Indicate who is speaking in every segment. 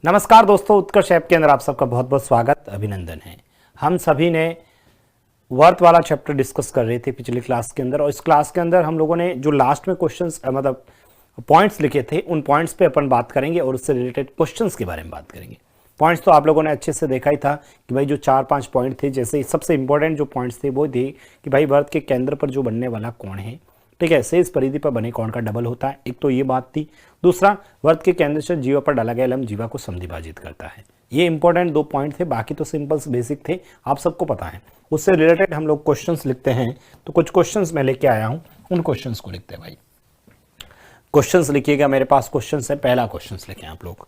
Speaker 1: नमस्कार दोस्तों, उत्कर्ष ऐप के अंदर आप सबका बहुत बहुत स्वागत, अभिनंदन है। हम सभी ने वर्थ वाला चैप्टर डिस्कस कर रहे थे पिछली क्लास के अंदर, और इस क्लास के अंदर हम लोगों ने जो लास्ट में क्वेश्चंस मतलब पॉइंट्स लिखे थे, उन पॉइंट्स पे अपन बात करेंगे और उससे रिलेटेड क्वेश्चंस के बारे में बात करेंगे। पॉइंट्स तो आप लोगों ने अच्छे से देखा ही था कि भाई जो 4-5 पॉइंट थे, जैसे सबसे इंपॉर्टेंट जो पॉइंट्स थे वो थे कि भाई वर्थ के केंद्र पर जो बनने वाला कोण है, ठीक है, शेष परिधि पर बने कोण का डबल होता है। एक तो ये बात थी। दूसरा, वर्त के केंद्र से जीवा पर डाला गया लंब जीवा को समद्विभाजित करता है। ये इंपॉर्टेंट 2 पॉइंट थे, बाकी तो सिंपल बेसिक थे, आप सबको पता है। उससे रिलेटेड हम लोग क्वेश्चंस लिखते हैं, तो कुछ क्वेश्चंस मैं लेके आया हूं, उन क्वेश्चंस को लिखते हैं भाई। क्वेश्चंस लिखिएगा, मेरे पास क्वेश्चंस है। पहला क्वेश्चंस लिखें आप लोग,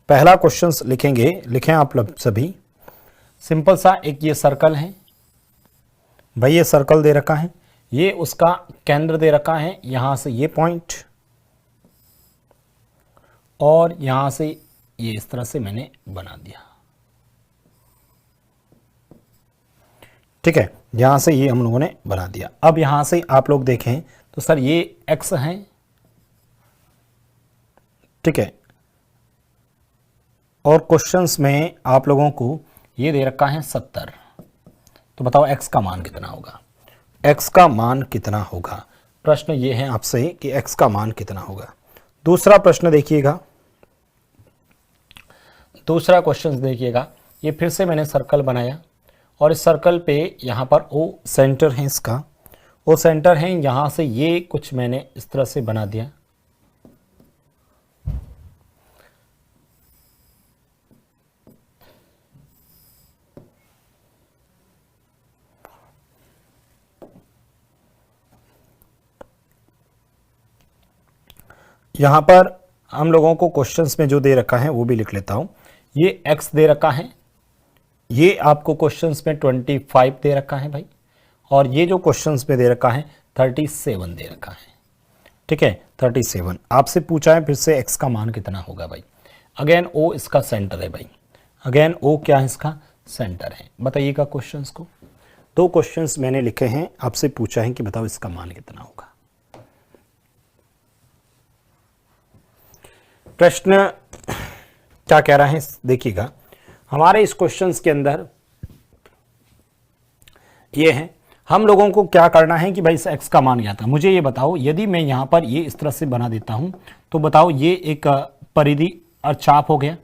Speaker 1: पहला क्वेश्चंस लिखेंगे, लिखें आप लोग सभी। सिंपल सा एक ये सर्कल है भाई, ये सर्कल दे रखा है, ये उसका केंद्र दे रखा है, यहां से ये पॉइंट और यहां से ये इस तरह से मैंने बना दिया, ठीक है। यहां से ये हम लोगों ने बना दिया। अब यहां से आप लोग देखें तो सर ये x है, ठीक है, और क्वेश्चंस में आप लोगों को ये दे रखा है 70। तो बताओ x का मान कितना होगा, x का मान कितना होगा। प्रश्न ये है आपसे कि x का मान कितना होगा। दूसरा प्रश्न देखिएगा, दूसरा क्वेश्चन देखिएगा। ये फिर से मैंने सर्कल बनाया और इस सर्कल पे यहाँ पर O सेंटर है, इसका O सेंटर है, यहाँ से ये कुछ मैंने इस तरह से बना दिया। यहाँ पर हम लोगों को क्वेश्चंस में जो दे रखा है वो भी लिख लेता हूँ। ये x दे रखा है, ये आपको क्वेश्चंस में 25 दे रखा है भाई, और ये जो क्वेश्चंस में दे रखा है 37 दे रखा है, ठीक है। 37 आपसे पूछा है फिर से x का मान कितना होगा भाई। अगेन O इसका सेंटर है भाई, अगेन O क्या है, इसका सेंटर है। बताइएगा क्वेश्चंस को। 2 क्वेश्चंस मैंने लिखे हैं, आपसे पूछा है कि बताओ इसका मान कितना होगा। प्रश्न क्या कह रहा है देखिएगा। हमारे इस क्वेश्चंस के अंदर ये है, हम लोगों को क्या करना है कि भाई इस x का मान ज्ञात है। मुझे ये बताओ, यदि मैं यहां पर ये इस तरह से बना देता हूं तो बताओ ये एक परिधि और चाप हो गया,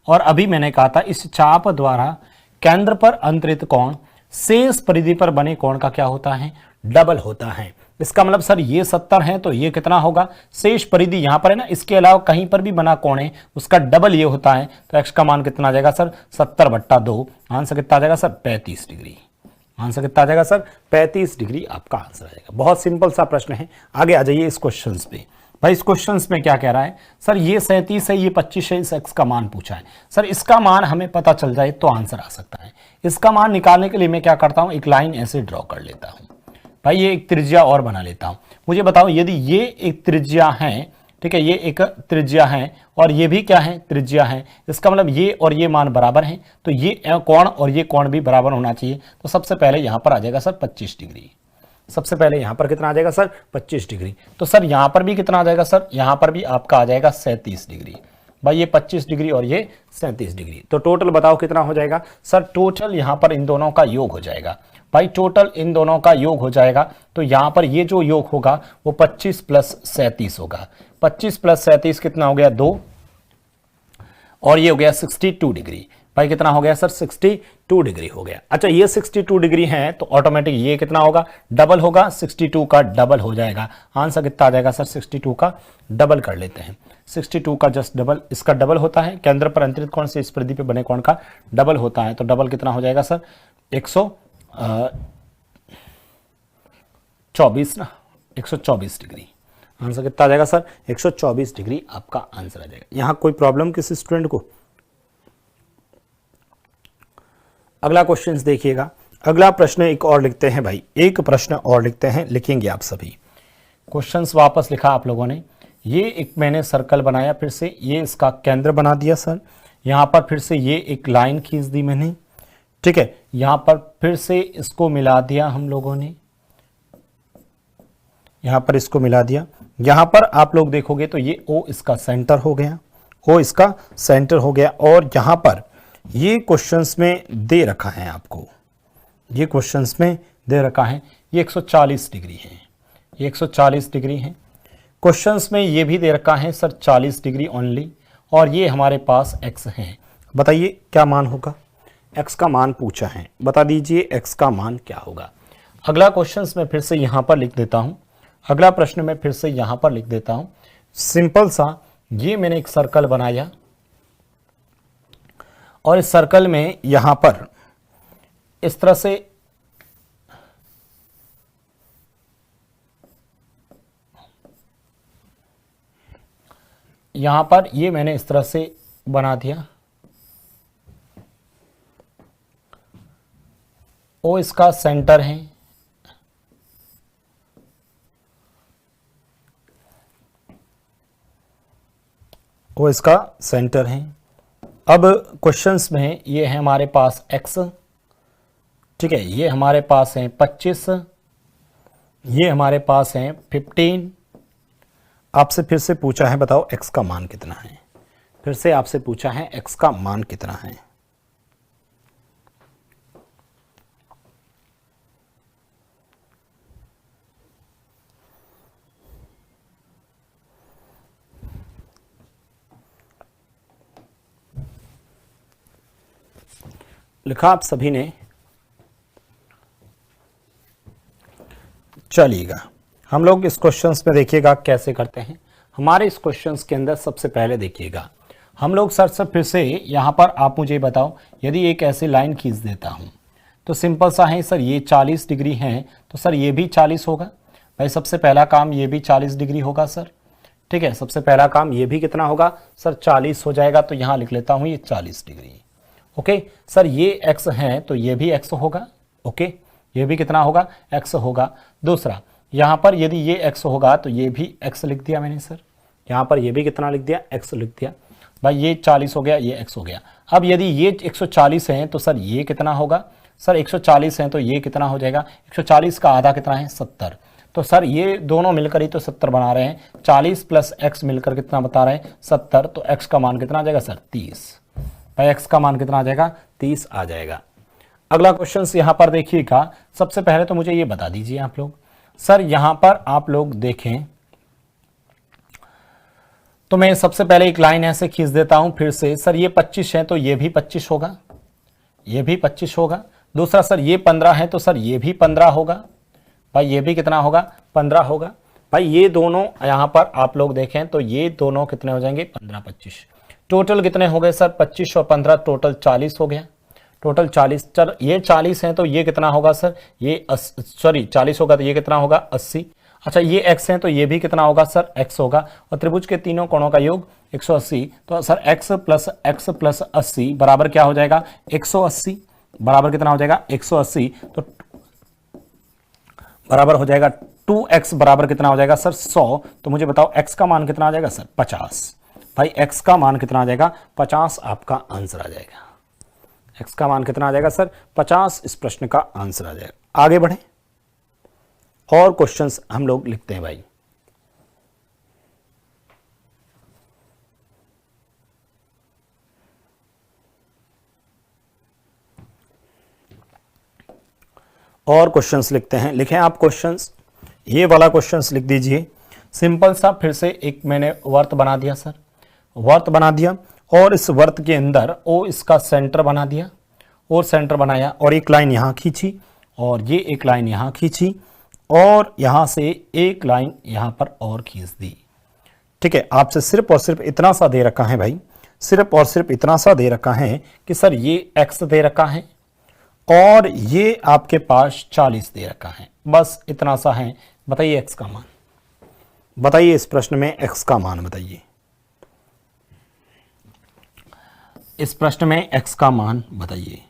Speaker 1: और अभी मैंने कहा था इस चाप द्वारा केंद्र पर अंतरित कोण शेष परिधि पर बने कोण का क्या होता है, डबल होता है। इसका मतलब सर ये 70 है तो ये कितना होगा, शेष परिधि यहां पर है ना, इसके अलावा कहीं पर भी बना कोण है उसका डबल ये होता है। तो x का मान कितना आ जाएगा सर, 70/2। आंसर कितना आ जाएगा सर, 35 डिग्री। आंसर कितना आ जाएगा सर, 35 डिग्री आपका आंसर आ जाएगा। बहुत सिंपल सा प्रश्न है। आगे आ जाइए इस क्वेश्चन पे। भाई इस क्वेश्चन में क्या कह रहा है, सर ये 37 है, ये 25 है, इस x का मान पूछा है। सर इसका मान हमें पता चल जाए तो आंसर आ सकता है। इसका मान निकालने के लिए मैं क्या करता हूं, एक लाइन ऐसे ड्रॉ कर लेता हूं भाई, ये एक त्रिज्या और बना लेता हूं। मुझे बताओ यदि ये एक त्रिज्या है, ठीक है, ये एक त्रिज्या है और ये भी क्या है, त्रिज्या है, इसका मतलब ये और ये मान बराबर हैं, तो ये कोण और ये कोण भी बराबर होना चाहिए। तो सबसे पहले यहां पर आ जाएगा सर 25 डिग्री। सबसे पहले यहां पर कितना आ जाएगा सर, 25 डिग्री। तो सर यहां पर भी कितना आ जाएगा सर, यहां पर भी आपका आ जाएगा 37 डिग्री। भाई ये 25 डिग्री और ये 37 डिग्री। तो टोटल बताओ कितना हो जाएगा सर, टोटल यहां पर इन दोनों का योग हो जाएगा भाई, टोटल इन दोनों का योग हो जाएगा। तो यहां पर ये जो योग होगा वो 25 + 37 होगा। 25 + 37 कितना हो गया, 2, और ये हो गया 62 डिग्री। भाई कितना हो गया सर, 62 डिग्री हो गया। अच्छा ये 62 डिग्री है तो ऑटोमेटिक ये कितना होगा, डबल होगा, 62 का डबल हो जाएगा। आंसर कितना आ जाएगा सर, 62 का डबल कर लेते हैं। 62 का जस्ट डबल, इसका डबल होता है, केंद्र पर अंतरित कोण से इस परिधि पे बने कोण का डबल होता है। तो डबल कितना हो जाएगा सर, 124 ना, 124 डिग्री। आंसर कितना आ जाएगा सर, 124 डिग्री आपका आंसर आ जाएगा। यहां कोई प्रॉब्लम किसी स्टूडेंट को। अगला क्वेश्चन देखिएगा। अगला प्रश्न एक और लिखते हैं भाई, एक प्रश्न और लिखते हैं, लिखेंगे आप सभी। क्वेश्चंस वापस लिखा आप लोगों ने। ये एक मैंने सर्कल बनाया, फिर से ये इसका केंद्र बना दिया सर। यहां पर फिर से ये एक लाइन खींच दी मैंने, ठीक है। यहां पर फिर से इसको मिला दिया हम लोगों ने, यहां पर इसको मिला दिया। यहां पर आप लोग देखोगे तो ये O इसका सेंटर हो गया, ओ इसका सेंटर हो गया। और यहाँ पर ये क्वेश्चंस में दे रखा है आपको, ये क्वेश्चंस में दे रखा है ये 140 डिग्री है, ये 140 डिग्री है। क्वेश्चंस में ये भी दे रखा है सर 40 डिग्री ओनली, और ये हमारे पास x है। बताइए क्या मान होगा, x का मान पूछा है, बता दीजिए x का मान क्या होगा। अगला क्वेश्चंस मैं फिर से यहाँ पर लिख देता हूँ, अगला प्रश्न मैं फिर से यहाँ पर लिख देता हूँ। सिंपल सा ये मैंने एक सर्कल बनाया और इस सर्कल में यहाँ पर इस तरह से यहाँ पर ये मैंने इस तरह से बना दिया। ओ इसका सेंटर है, ओ इसका सेंटर है। अब क्वेश्चंस में ये है हमारे पास x, ठीक है, ये हमारे पास है 25, ये हमारे पास है 15। आपसे फिर से पूछा है बताओ x का मान कितना है, फिर से आपसे पूछा है x का मान कितना है। लिखा आप सभी ने, चलिएगा हम लोग इस क्वेश्चंस में देखिएगा कैसे करते हैं। हमारे इस क्वेश्चंस के अंदर सबसे पहले देखिएगा हम लोग सर फिर से यहाँ पर आप मुझे बताओ, यदि एक ऐसी लाइन खींच देता हूँ तो सिंपल सा है सर, ये 40 डिग्री है तो सर ये भी 40 होगा। भाई सबसे पहला काम ये भी 40 डिग्री होगा सर, ठीक है, सबसे पहला काम ये भी कितना होगा सर 40 हो जाएगा। तो यहाँ लिख लेता हूँ ये 40 डिग्री। ओके सर ये x है तो ये भी x होगा। ओके ये भी कितना होगा x होगा। दूसरा यहाँ पर यदि ये x होगा तो ये भी x लिख दिया मैंने सर, यहाँ पर ये भी कितना लिख दिया x लिख दिया। भाई ये 40 हो गया, ये x हो गया। अब यदि ये 140 है तो सर ये कितना होगा सर 140 है तो ये कितना हो जाएगा, 140 का आधा कितना है 70। तो सर ये दोनों मिलकर ही तो 70 बना रहे हैं, 40 प्लस x मिलकर कितना बता रहे हैं 70। तो x का मान कितना आ जाएगा सर 30। भाई x का मान कितना आ जाएगा 30 आ जाएगा। अगला क्वेश्चन यहाँ पर देखिएगा, सबसे पहले तो मुझे ये बता दीजिए आप लोग, सर यहाँ पर आप लोग देखें तो मैं सबसे पहले एक लाइन ऐसे खींच देता हूं फिर से। सर ये 25 है तो ये भी 25 होगा, ये भी 25 होगा। दूसरा सर ये 15 है तो सर ये भी 15 होगा। भाई ये भी कितना होगा 15 होगा। भाई ये दोनों यहाँ पर आप लोग देखें तो ये दोनों कितने हो जाएंगे 15 25, टोटल कितने हो गए सर 25 और 15 टोटल 40 हो गया, टोटल 40। चल ये 40 है तो ये कितना होगा सर, ये 40 होगा तो ये कितना होगा 80। अच्छा ये x है तो ये भी कितना होगा सर x होगा। और त्रिभुज के तीनों कोणों का योग 180। तो सर x प्लस 80 बराबर क्या हो जाएगा 180, बराबर कितना हो जाएगा 180। तो बराबर हो जाएगा 2x बराबर कितना हो जाएगा सर 100। तो मुझे बताओ x का मान कितना आ जाएगा सर 50। भाई x का मान कितना आ जाएगा 50 आपका आंसर आ जाएगा। x का मान कितना आ जाएगा सर 50 इस प्रश्न का आंसर आ जाएगा। आगे बढ़े और क्वेश्चंस हम लोग लिखते हैं भाई। और क्वेश्चंस लिखते हैं, लिखें आप क्वेश्चंस। ये वाला क्वेश्चंस लिख दीजिए सिंपल सा। फिर से एक मैंने वर्त बना दिया सर, वर्त बना दिया और इस वर्त के अंदर ओ इसका सेंटर बना दिया और सेंटर बनाया और एक लाइन यहाँ खींची और ये एक लाइन यहाँ खींची और यहाँ से एक लाइन यहाँ पर और खींच दी। ठीक है, आपसे सिर्फ और सिर्फ इतना सा दे रखा है भाई, सिर्फ और सिर्फ इतना सा दे रखा है कि सर ये x दे रखा है और ये आपके पास 40 दे रखा है, बस इतना सा है। बताइए x का मान, बताइए इस प्रश्न में x का मान बताइए, इस प्रश्न में x का मान बताइए।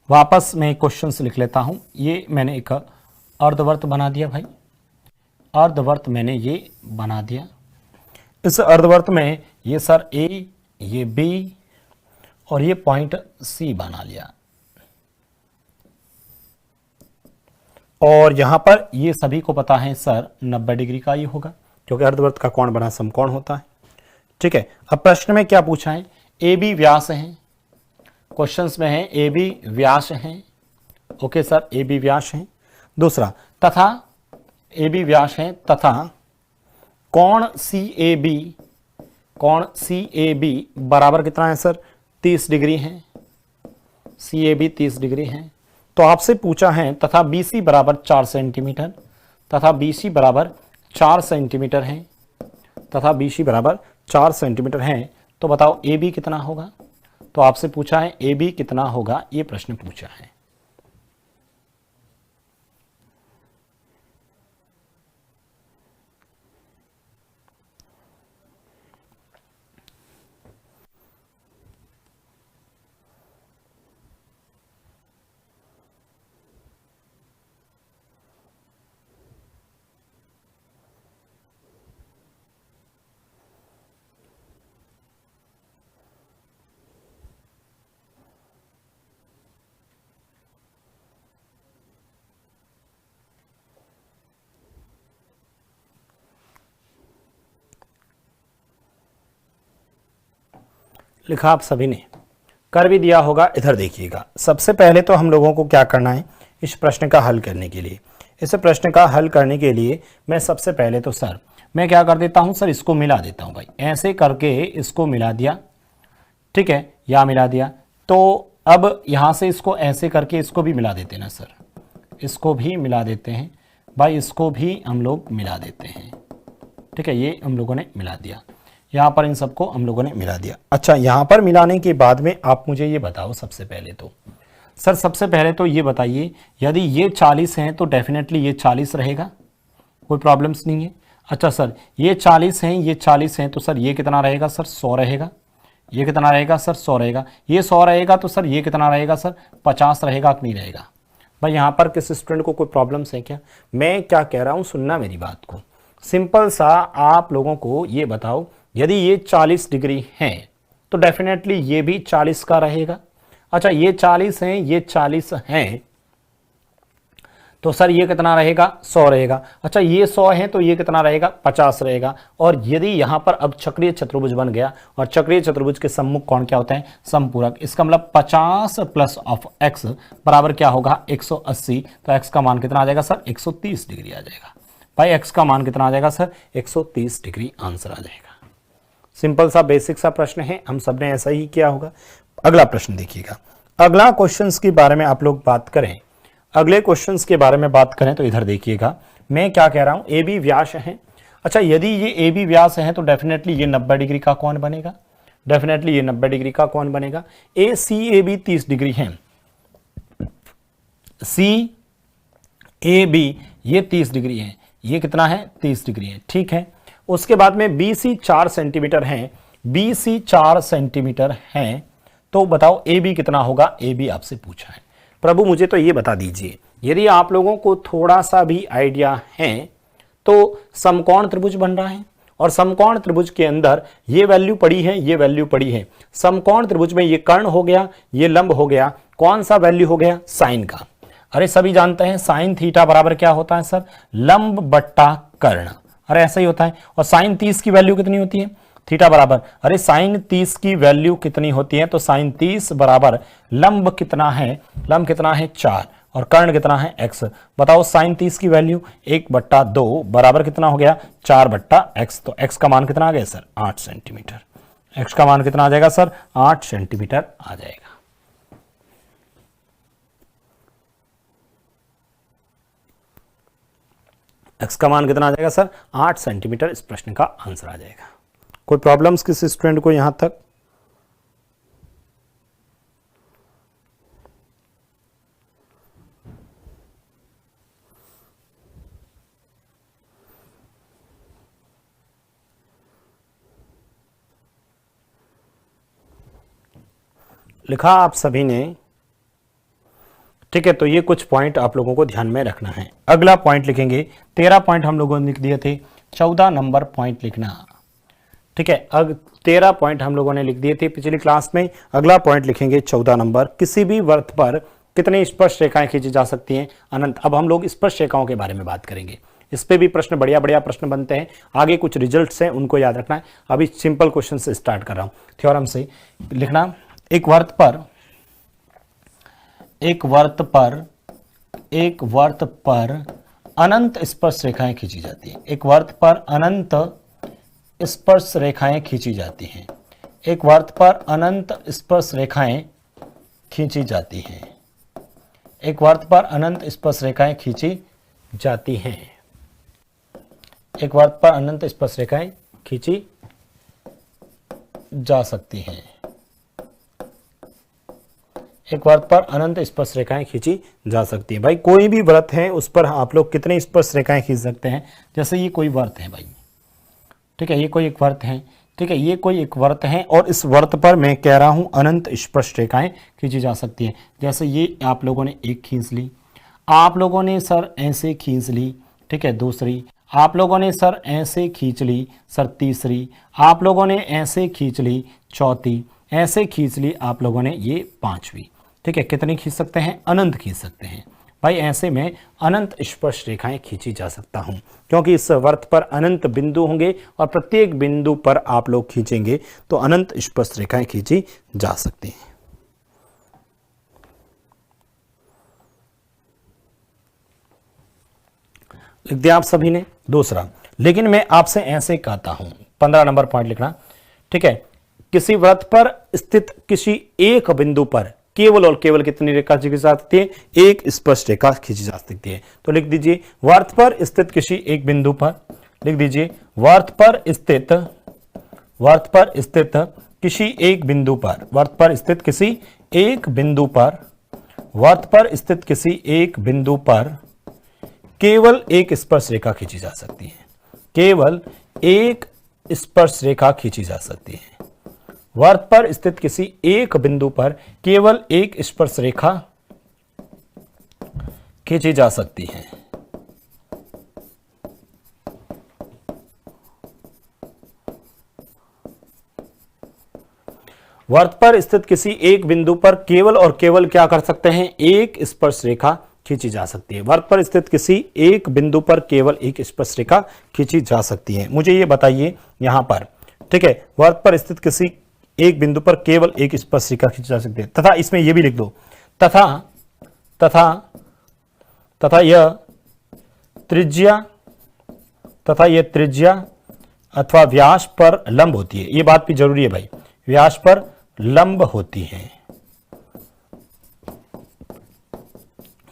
Speaker 1: वापस मैं क्वेश्चंस लिख लेता हूं। ये मैंने एक अर्धवर्त बना दिया भाई, अर्धवर्त मैंने ये बना दिया। इस अर्धवर्त में ये सर A, ये B और ये पॉइंट C बना लिया और यहां पर ये सभी को पता है सर 90 डिग्री का ये होगा क्योंकि अर्धवर्त का कोण बना समकोण होता है। ठीक है, अब प्रश्न में क्या पूछा है, ए बी व्यास है, क्वेश्चंस में है ए बी व्यास है। ओके सर, ए बी व्यास है। दूसरा, तथा ए बी व्यास है तथा कोण सी ए बी बराबर कितना है सर, 30 डिग्री है। सी ए बी 30 डिग्री है। तो आपसे पूछा है तथा बी सी बराबर 4 सेंटीमीटर, तथा बी सी बराबर 4 सेंटीमीटर है, तथा बी सी बराबर 4 सेंटीमीटर है। तो बताओ ए बी कितना होगा। तो आपसे पूछा है ए बी कितना होगा, ये प्रश्न पूछा है। लिखा आप सभी ने, कर भी दिया होगा। इधर देखिएगा, सबसे पहले तो हम लोगों को क्या करना है इस प्रश्न का हल करने के लिए। इस प्रश्न का हल करने के लिए मैं सबसे पहले तो सर मैं क्या कर देता हूं सर, इसको मिला देता हूं भाई, ऐसे करके इसको मिला दिया, ठीक है, या मिला दिया। तो अब यहां से इसको ऐसे करके इसको भी मिला देते ना सर, इसको भी मिला देते हैं भाई, इसको भी हम लोग मिला देते हैं, ठीक है, ये हम लोगों ने मिला दिया। यहाँ पर इन सबको हम लोगों ने मिला दिया। अच्छा, यहाँ पर मिलाने के बाद में आप मुझे ये बताओ, सबसे पहले तो सर सबसे पहले तो ये बताइए, यदि ये 40 हैं तो डेफिनेटली ये 40 रहेगा, कोई प्रॉब्लम्स नहीं है। अच्छा सर, ये 40 हैं, ये 40 हैं, तो सर ये कितना रहेगा सर, 100 रहेगा। ये कितना रहेगा सर, 100 रहेगा। ये 100 रहेगा तो सर ये कितना रहेगा सर, 50 रहेगा कि नहीं रहेगा। भाई यहाँ पर किस स्टूडेंट को कोई प्रॉब्लम्स है क्या? मैं क्या कह रहा हूँ, सुनना मेरी बात को। सिंपल सा आप लोगों को ये बताओ, यदि ये 40 डिग्री है तो डेफिनेटली ये भी 40 का रहेगा। अच्छा, ये 40 हैं, ये 40 हैं, तो सर ये कितना रहेगा, 100 रहेगा। अच्छा, ये 100 है तो ये कितना रहेगा, 50 रहेगा। और यदि यहाँ पर अब चक्रीय चतुर्भुज बन गया, और चक्रीय चतुर्भुज के सम्मुख कोण क्या होते हैं, समपूरक। इसका मतलब 50 प्लस ऑफ x बराबर क्या होगा, 180। तो x का मान कितना आ जाएगा सर, 130 डिग्री आ जाएगा। भाई x का मान कितना आ जाएगा सर, 130 डिग्री आंसर आ जाएगा। सिंपल सा बेसिक सा प्रश्न है, हम सब ने ऐसा ही किया होगा। अगला प्रश्न देखिएगा, अगला क्वेश्चंस के बारे में आप लोग बात करें, अगले क्वेश्चंस के बारे में बात करें तो इधर देखिएगा, मैं क्या कह रहा हूं, ए बी व्यास है। अच्छा, यदि ये ए बी व्यास है तो डेफिनेटली ये 90 डिग्री का कोण बनेगा, डेफिनेटली ये 90 डिग्री का कोण बनेगा। ए सी ए बी 30 डिग्री है, सी ए बी ये 30 डिग्री है, ये कितना है, 30 डिग्री है, ठीक है। उसके बाद में बी सी 4 सेंटीमीटर है, बी सी 4 सेंटीमीटर है, तो बताओ ए बी कितना होगा, ए बी आपसे पूछा है। प्रभु मुझे तो ये बता दीजिए, यदि आप लोगों को थोड़ा सा भी आइडिया है तो समकोण त्रिभुज बन रहा है, और समकोण त्रिभुज के अंदर ये वैल्यू पड़ी है, ये वैल्यू पड़ी है। समकोण त्रिभुज में ये कर्ण हो गया, ये लंब हो गया, कौन सा वैल्यू हो गया, साइन का। अरे सभी जानते हैं साइन थीटा बराबर क्या होता है सर, लंब बट्टा कर्ण। अरे ऐसा ही होता है। और साइन 30 की वैल्यू कितनी होती है, थीटा बराबर, अरे साइन 30 की वैल्यू कितनी होती है, तो साइन 30 बराबर लंब कितना है, लंब कितना है 4, और कर्ण कितना है x। बताओ साइन 30 की वैल्यू 1/2 बराबर कितना हो गया, 4/x। तो x का मान कितना आ गया सर, 8 सेंटीमीटर। x का मान कितना आ जाएगा सर, 8 सेंटीमीटर आ जाएगा। x का मान कितना आ जाएगा सर, 8 सेंटीमीटर। इस प्रश्न का आंसर आ जाएगा। कोई प्रॉब्लम्स किसी स्टूडेंट को यहां तक? लिखा आप सभी ने, ठीक है। तो ये कुछ पॉइंट आप लोगों को ध्यान में रखना है। अगला पॉइंट लिखेंगे, 13 पॉइंट हम लोगों ने लिख दिए थे, 14 नंबर पॉइंट लिखना, ठीक है। अब 13 पॉइंट हम लोगों ने लिख दिए थे पिछली क्लास में, अगला पॉइंट लिखेंगे 14 नंबर। किसी भी वृत्त पर कितने स्पर्श रेखाएं खींची जा सकती हैं, अनंत। अब हम लोग स्पर्श रेखाओं के बारे में बात करेंगे। इस पे भी प्रश्न बढ़िया बढ़िया प्रश्न बनते हैं, आगे कुछ रिजल्ट्स हैं उनको याद रखना है। अभी सिंपल क्वेश्चन से स्टार्ट कर रहा हूं। थ्योरम से लिखना, एक वर्त पर अनंत स्पर्श रेखाएं खींची जाती हैं। एक वर्त पर अनंत स्पर्श रेखाएं खींची जाती हैं। एक वर्त पर अनंत स्पर्श रेखाएं खींची जाती हैं। एक वर्त पर अनंत स्पर्श रेखाएं खींची जाती हैं। एक वर्त पर अनंत स्पर्श रेखाएं खींची जा सकती हैं। एक वर्त पर अनंत स्पर्श रेखाएं खींची जा सकती है। भाई कोई भी व्रत है उस पर आप लोग कितने स्पर्श रेखाएं खींच सकते हैं। जैसे ये कोई व्रत है भाई, ठीक है, ये कोई एक व्रत है, ठीक है, ये कोई एक व्रत है और इस व्रत पर मैं कह रहा हूं अनंत स्पर्श रेखाएं खींची जा सकती हैं। जैसे ये आप लोगों ने एक खींच ली, आप लोगों ने सर ऐसे खींच ली, ठीक है, दूसरी, आप लोगों ने सर ऐसे खींच ली सर तीसरी, आप लोगों ने ऐसे खींच ली चौथी, ऐसे खींच ली आप लोगों ने ये पांचवी, ठीक है। कितनी खींच सकते हैं, अनंत खींच सकते हैं भाई। ऐसे में अनंत स्पर्श रेखाएं खींची जा सकता हूं, क्योंकि इस वर्त पर अनंत बिंदु होंगे और प्रत्येक बिंदु पर आप लोग खींचेंगे तो अनंत स्पर्श रेखाएं खींची जा सकती हैं। लिख दिया आप सभी ने। दूसरा, लेकिन मैं आपसे ऐसे कहता हूं, 15 नंबर पॉइंट लिखना, ठीक है। किसी व्रत पर स्थित किसी एक बिंदु पर केवल और केवल कितनी रेखा खींची जा सकती है, एक स्पर्श रेखा खींची जा सकती है। तो लिख दीजिए, व्रत पर स्थित किसी एक बिंदु पर, लिख दीजिए, व्रत पर स्थित किसी एक बिंदु पर, व्रत पर स्थित किसी एक बिंदु पर, व्रत पर स्थित किसी एक बिंदु पर केवल एक स्पर्श रेखा खींची जा सकती है। केवल एक स्पर्श रेखा खींची जा सकती है। वर्त पर स्थित किसी एक बिंदु पर केवल एक स्पर्श रेखा खींची जा सकती है। वर्त पर स्थित किसी एक बिंदु पर केवल और केवल क्या कर सकते हैं, एक स्पर्श रेखा खींची जा सकती है। वर्त पर स्थित किसी एक बिंदु पर केवल एक स्पर्श रेखा खींची जा सकती है। मुझे ये बताइए यहां पर, ठीक है, वर्त पर स्थित किसी एक बिंदु पर केवल एक स्पर्श रेखा खींची जा सकती है, तथा इसमें यह भी लिख दो, तथा यह त्रिज्या अथवा व्यास पर लंब होती है। यह बात भी जरूरी है भाई, व्यास पर लंब होती है।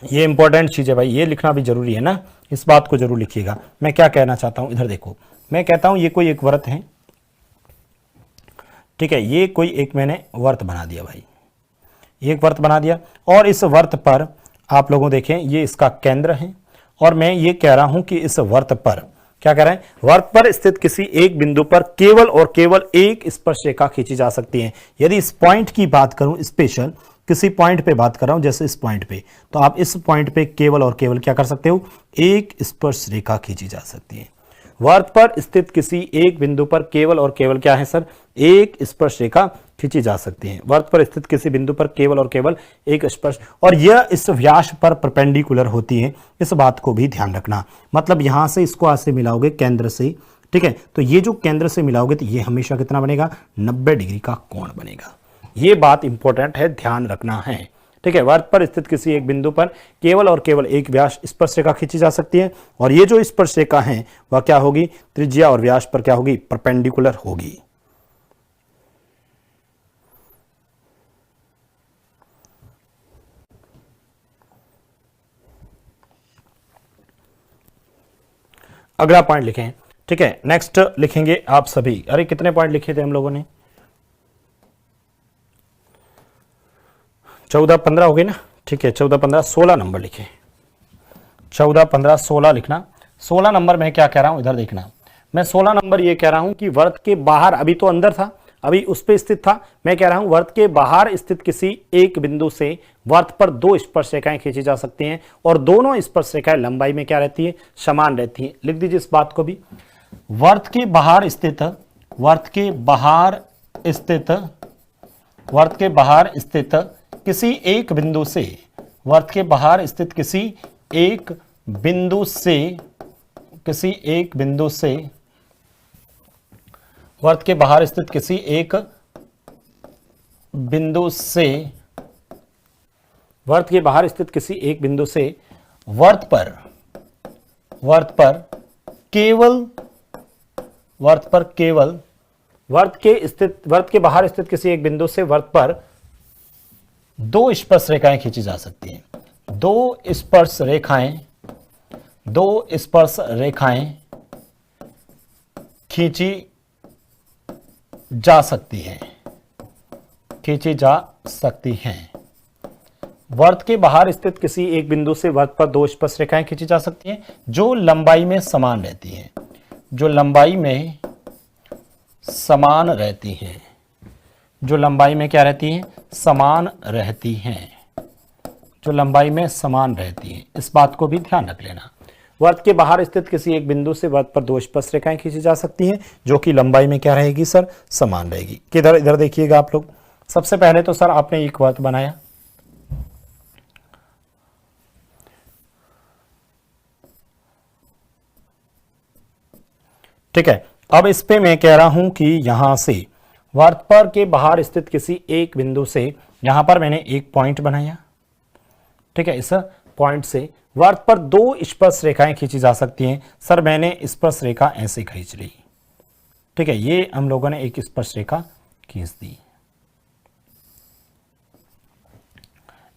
Speaker 1: ये इंपॉर्टेंट चीज है भाई, ये लिखना भी जरूरी है ना, इस बात को जरूर लिखिएगा। मैं क्या कहना चाहता हूं, इधर देखो, मैं कहता हूं ये कोई एक व्रत है, ठीक है, ये कोई एक मैंने व्रत बना दिया भाई, एक व्रत बना दिया और इस व्रत पर आप लोगों देखें ये इसका केंद्र है और मैं ये कह रहा हूं कि इस व्रत पर क्या कह रहे हैं, व्रत पर स्थित किसी एक बिंदु पर केवल और केवल एक स्पर्श रेखा खींची जा सकती है। यदि इस पॉइंट की बात करूं, स्पेशल किसी पॉइंट पे बात कर रहा हूं, जैसे इस पॉइंट पे, तो आप इस पॉइंट पे केवल और केवल क्या कर सकते हो, एक स्पर्श रेखा खींची जा सकती है। वर्त पर स्थित किसी एक बिंदु पर केवल और केवल क्या है सर, एक स्पर्श रेखा खींची जा सकती है। वर्त पर स्थित किसी बिंदु पर केवल और केवल एक स्पर्श, और यह इस व्यास पर परपेंडिकुलर होती है, इस बात को भी ध्यान रखना। मतलब यहां से इसको ऐसे मिलाओगे केंद्र से, ठीक है, तो ये जो केंद्र से मिलाओगे तो ये हमेशा कितना बनेगा, 90 डिग्री का कोण बनेगा। ये बात इंपॉर्टेंट है, ध्यान रखना है, ठीक है। वर्त पर स्थित किसी एक बिंदु पर केवल और केवल एक व्यास स्पर्श रेखा खींची जा सकती है और ये जो स्पर्श रेखा है वह क्या होगी, त्रिज्या और व्यास पर क्या होगी, परपेंडिकुलर होगी। अगला पॉइंट लिखें, ठीक है। नेक्स्ट लिखेंगे आप सभी, अरे कितने पॉइंट लिखे थे हम लोगों ने, 14-15 हो गए ना, ठीक है, 14-15 16 नंबर लिखे, 14-15 16 लिखना। 16 नंबर मैं क्या कह रहा हूं, इधर देखना, मैं 16 नंबर ये कह रहा हूं कि वर्त के बाहर, अभी तो अंदर था, अभी उस पे स्थित था, मैं कह रहा हूं वर्त के बाहर स्थित किसी एक बिंदु से वर्त पर दो स्पर्श रेखाएं खींची जा सकती हैं और दोनों स्पर्श रेखाएं लंबाई में क्या रहती है, समान रहती हैं। लिख दीजिए इस बात को भी, वर्त के बाहर स्थित किसी एक बिंदु से, वर्त के बाहर स्थित किसी एक बिंदु से किसी एक बिंदु से वर्त के बाहर स्थित किसी एक बिंदु से वर्त के बाहर स्थित किसी एक बिंदु से वर्त पर केवल वर्त के बाहर स्थित किसी एक बिंदु से वर्त पर दो स्पर्श रेखाएं खींची जा सकती हैं। दो स्पर्श रेखाएं खींची जा सकती हैं। वर्त के बाहर स्थित किसी एक बिंदु से वर्त पर दो स्पर्श रेखाएं खींची जा सकती हैं जो लंबाई में समान रहती हैं। जो लंबाई में क्या रहती हैं? समान रहती हैं। इस बात को भी ध्यान रख लेना। वर्त के बाहर स्थित किसी एक बिंदु से वर्त पर दो स्पर्श रेखाएं खींची जा सकती हैं जो कि लंबाई में क्या रहेगी सर? समान रहेगी। किधर? इधर देखिएगा आप लोग। सबसे पहले तो सर आपने एक वर्त बनाया, ठीक है। अब इस पे मैं कह रहा हूं कि यहां से वर्त पर के बाहर स्थित किसी एक बिंदु से यहां पर मैंने एक पॉइंट बनाया, ठीक है। इस पॉइंट से वर्त पर दो स्पर्श रेखाएं खींची जा सकती हैं। सर मैंने स्पर्श रेखा ऐसे खींच ली, ठीक है। ये हम लोगों ने एक स्पर्श रेखा खींच दी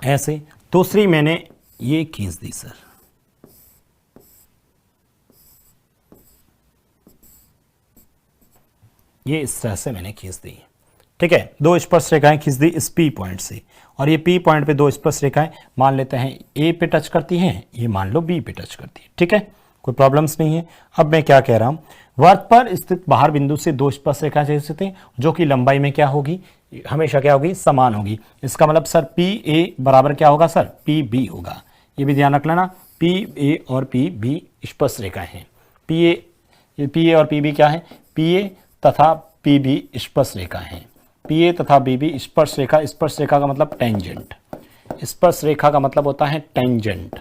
Speaker 1: ऐसे। दूसरी मैंने ये खींच दी सर, ये इस तरह से मैंने खींच दी, ठीक है। दो स्पर्श रेखाएं खींच दी इस पी पॉइंट से, और ये पी पॉइंट पे दो स्पर्श रेखाएं मान लेते हैं ए पे टच करती हैं, ये मान लो बी पे टच करती है, ठीक है। कोई प्रॉब्लम्स नहीं है। अब मैं क्या कह रहा हूं, वर्त पर स्थित बाहर बिंदु से दो स्पर्श रेखाएं खींचते हैं जो कि लंबाई में क्या होगी? हमेशा क्या होगी? समान होगी। इसका मतलब सर पी ए बराबर क्या होगा सर? पी बी होगा। ये भी ध्यान रख लेना, पी ए और पी बी स्पर्श रेखाएं हैं। पी ए और पी बी क्या है? पी ए तथा पी बी स्पर्श रेखा है। पी ए तथा बी बी स्पर्श रेखा। स्पर्श रेखा का मतलब टेंजेंट। स्पर्श रेखा का मतलब होता है टेंजेंट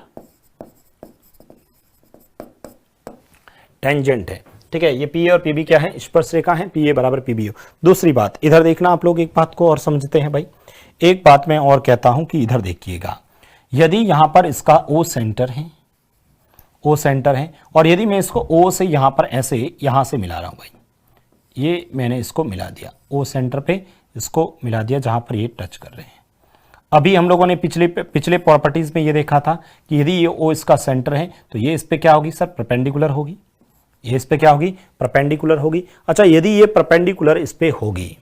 Speaker 1: है, ठीक है। ये पी ए और पी बी क्या है? स्पर्श रेखा है। पी ए बराबर पी बी हो। दूसरी बात इधर देखना, आप लोग एक बात को और समझते हैं भाई। एक बात मैं और कहता हूं कि इधर देखिएगा, यदि यहां पर इसका ओ सेंटर है और यदि मैं इसको ओ से यहां पर ऐसे यहां से मिला रहा हूं भाई, ये मैंने इसको मिला दिया, ओ सेंटर पे इसको मिला दिया जहां पर ये टच कर रहे हैं। अभी हम लोगों ने पिछले प्रॉपर्टीज में ये देखा था कि यदि ये ओ इसका सेंटर है तो ये इस पे क्या होगी सर? परपेंडिकुलर होगी। ये इस पे क्या होगी? परपेंडिकुलर होगी। अच्छा, यदि ये परपेंडिकुलर इस पे होगी,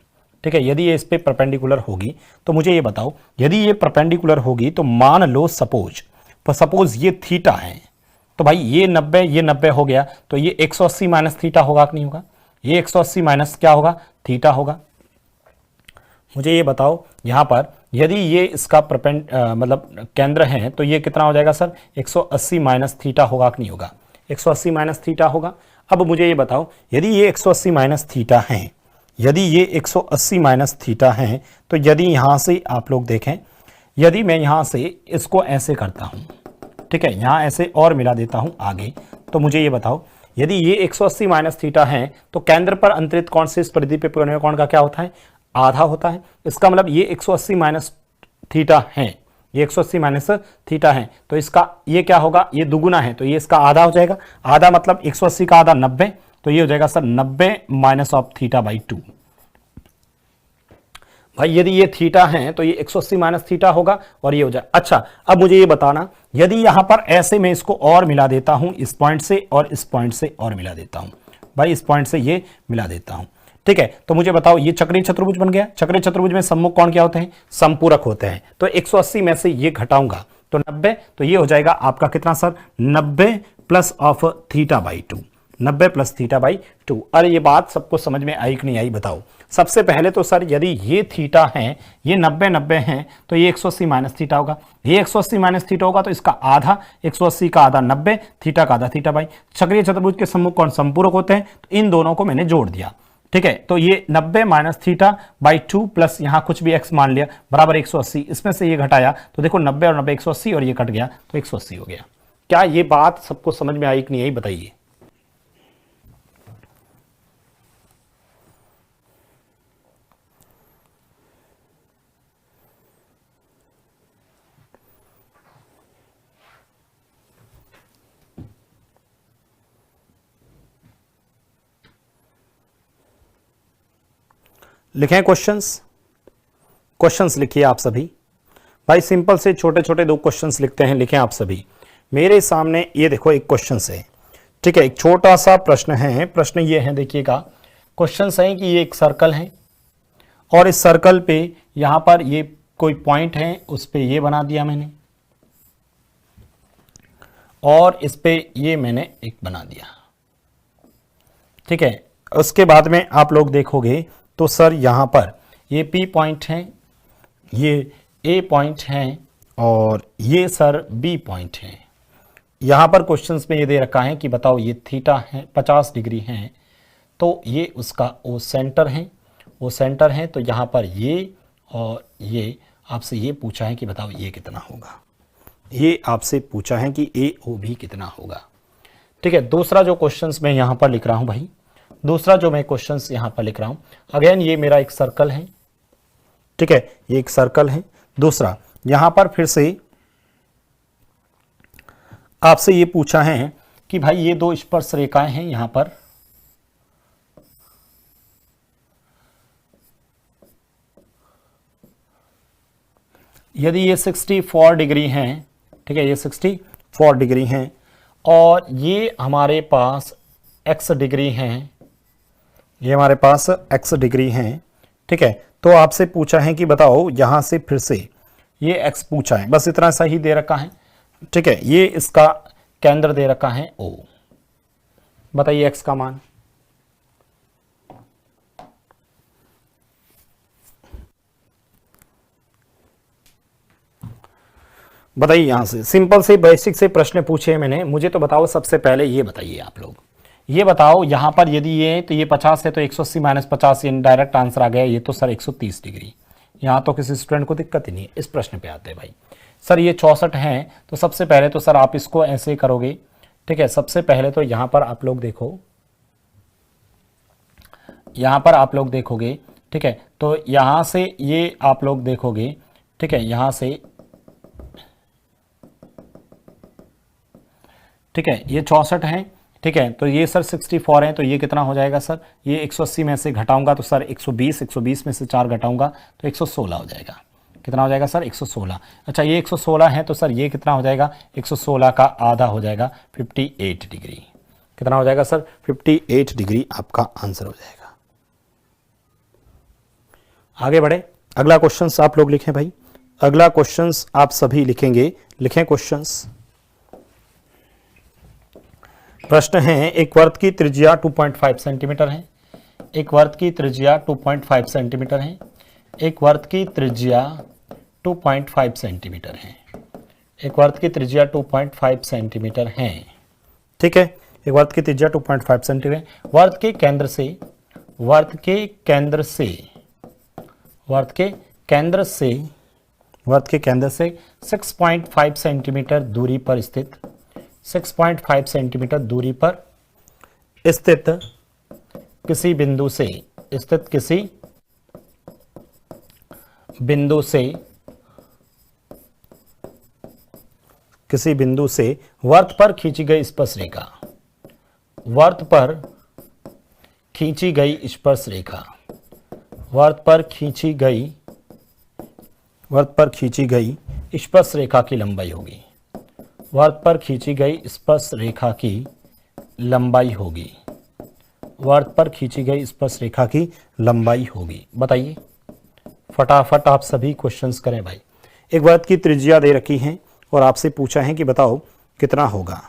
Speaker 1: ठीक है, यदि ये इस पे परपेंडिकुलर होगी तो मुझे ये बताओ, यदि ये परपेंडिकुलर होगी तो मान लो सपोज ये थीटा है, तो भाई ये 90 हो गया, तो ये 180 माइनस थीटा होगा कि नहीं होगा? ये 180 माइनस क्या होगा? थीटा होगा। मुझे ये बताओ, यहां पर यदि ये इसका मतलब केंद्र है तो ये कितना हो जाएगा सर? 180 माइनस थीटा होगा कि नहीं होगा? 180 माइनस थीटा होगा। अब मुझे ये बताओ, यदि ये 180 माइनस थीटा है, यदि ये 180 माइनस थीटा है, तो यदि यहां से आप लोग देखें, यदि मैं यहां से इसको ऐसे करता हूं, ठीक है, यहां ऐसे और मिला देता हूं आगे, तो मुझे ये बताओ, यदि ये 180 माइनस थीटा है तो केंद्र पर अंतरित कोण से इस परिधि पे कोण में कोण का क्या होता है? आधा होता है। इसका मतलब ये 180 माइनस थीटा है, ये 180 माइनस थीटा है, तो इसका ये क्या होगा? ये दुगुना है, तो ये इसका आधा हो जाएगा। आधा मतलब 180 का आधा 90, तो ये हो जाएगा sir 90 minus of theta by 2। भाई यदि ये थीटा है तो ये 180 माइनस थीटा होगा और ये हो जाए। अच्छा, अब मुझे ये बताना, यदि यहां पर ऐसे मैं इसको और मिला देता हूं, इस पॉइंट से और इस पॉइंट से और मिला देता हूं, भाई इस पॉइंट से ये मिला देता हूं, ठीक है, तो मुझे बताओ ये चक्रीय चतुर्भुज बन गया। चक्रीय चतुर्भुज में सम्मुख कोण क्या होते हैं? संपूरक होते हैं। तो 180 में से ये घटाऊंगा तो 90, तो ये हो जाएगा आपका कितना sir? 90 plus of theta by 2, 90 plus theta by 2। अरे ये बात सबको समझ में आई कि नहीं आई बताओ? सबसे पहले तो सर यदि ये थीटा है, ये 90 है, तो ये 180 माइनस थीटा होगा। ये 180 माइनस थीटा होगा तो इसका आधा, 180 का आधा 90, थीटा का आधा थीटा बाई। चक्रीय चतुर्भुज के सम्मुख कोण संपूरक होते हैं, तो इन दोनों को मैंने जोड़ दिया, ठीक है। तो ये 90 माइनस थीटा बाई 2 प्लस यहां कुछ भी x मान लिया बराबर 180, इसमें से ये घटाया तो देखो 90 और 90 180 और ये कट गया तो 180 हो गया। क्या ये बात सबको समझ में आई कि नहीं आई बताइए? लिखें क्वेश्चंस, क्वेश्चंस लिखिए आप सभी भाई। सिंपल से छोटे छोटे 2 क्वेश्चंस लिखते हैं, लिखें आप सभी। मेरे सामने ये देखो एक क्वेश्चन है, ठीक है, एक छोटा सा प्रश्न है। प्रश्न ये है, देखिएगा, क्वेश्चन है कि ये एक सर्कल है और इस सर्कल पे यहां पर ये कोई पॉइंट है, उस पे ये बना दिया मैंने, और इस पे ये मैंने एक बना दिया, ठीक है। उसके बाद में आप लोग देखोगे तो सर यहां पर ये P पॉइंट है, ये A पॉइंट है और ये सर B पॉइंट है। यहां पर क्वेश्चंस में ये दे रखा है कि बताओ ये थीटा है 50 डिग्री है, तो ये उसका वो सेंटर है, वो सेंटर है। तो यहां पर ये और ये आपसे ये पूछा है कि बताओ ये कितना होगा, ये आपसे पूछा है कि AOB कितना होगा, ठीक है। दूसरा जो क्वेश्चंस मैं यहां पर लिख रहा हूं भाई, दूसरा जो मैं क्वेश्चंस यहां पर लिख रहा हूं, अगेन ये मेरा एक सर्कल है, ठीक है, ये एक सर्कल है। दूसरा यहां पर फिर से आपसे ये पूछा है कि भाई ये 2 स्पर्श रेखाएं हैं यहां पर, यदि ये 64 डिग्री हैं, ठीक है, ये 64 डिग्री हैं और ये हमारे पास x डिग्री हैं, ये हमारे पास x डिग्री हैं, ठीक है। तो आपसे पूछा है कि बताओ यहां से फिर से ये x पूछा है, बस इतना सही दे रखा है, ठीक है। ये इसका केंद्र दे रखा है O, बताइए x का मान। बताइए, यहां से सिंपल से बेसिक से प्रश्न पूछे मैंने, मुझे तो बताओ सबसे पहले ये बताइए आप लोग, ये बताओ यहां पर यदि ये तो ये 50 है तो 180 - 50, ये डायरेक्ट आंसर आ गया, ये तो सर 130 डिग्री। यहां तो किसी स्टूडेंट को दिक्कत ही नहीं है। इस प्रश्न पे आते हैं भाई, सर ये 64 है, तो सबसे पहले तो सर आप इसको ऐसे करोगे, ठीक है। सबसे पहले तो यहां पर आप लोग देखो, यहां पर आप लोग देखोगे, ठीक है, तो यहां से ये आप लोग देखोगे, ठीक है, यहां से, ठीक है, ये 64 है, ठीक है। तो ये सर 64 है, तो ये कितना हो जाएगा सर, ये 180 में से घटाऊंगा तो सर 120, 120 में से 4 घटाऊंगा तो 116 हो जाएगा। कितना हो जाएगा सर, 116। अच्छा, ये 116 है तो सर ये कितना हो जाएगा, 116 का आधा हो जाएगा 58 डिग्री। कितना हो जाएगा सर, 58 डिग्री आपका आंसर हो जाएगा। आगे बढ़े, अगला क्वेश्चन आप लोग लिखें भाई, अगला क्वेश्चन आप सभी लिखेंगे, लिखें क्वेश्चंस। प्रश्न है, एक वर्त की त्रिज्या 2.5 सेंटीमीटर है, एक वर्त की त्रिज्या 2.5 सेंटीमीटर है, एक वर्त की त्रिज्या 2.5 सेंटीमीटर है, एक वर्त की त्रिज्या 2.5 सेंटीमीटर है, ठीक है। एक वर्त की त्रिज्या 2.5 सेंटीमीटर, वर्त के केंद्र से, वर्त के केंद्र से, वर्त के केंद्र से, वर्त के केंद्र से 6.5 सेंटीमीटर दूरी पर स्थित, 6.5 सेंटीमीटर दूरी पर स्थित किसी बिंदु से, स्थित किसी बिंदु से, किसी बिंदु से वर्त पर खींची गई स्पर्श रेखा, वर्त पर खींची गई स्पर्श रेखा, वर्त पर खींची गई, वर्त पर खींची गई स्पर्श रेखा की लंबाई होगी, वर्त पर खींची गई स्पर्श रेखा की लंबाई होगी, वर्त पर खींची गई स्पर्श रेखा की लंबाई होगी। बताइए फटाफट आप सभी क्वेश्चंस करें भाई। एक वर्त की त्रिज्या दे रखी है और आपसे पूछा है कि बताओ कितना होगा।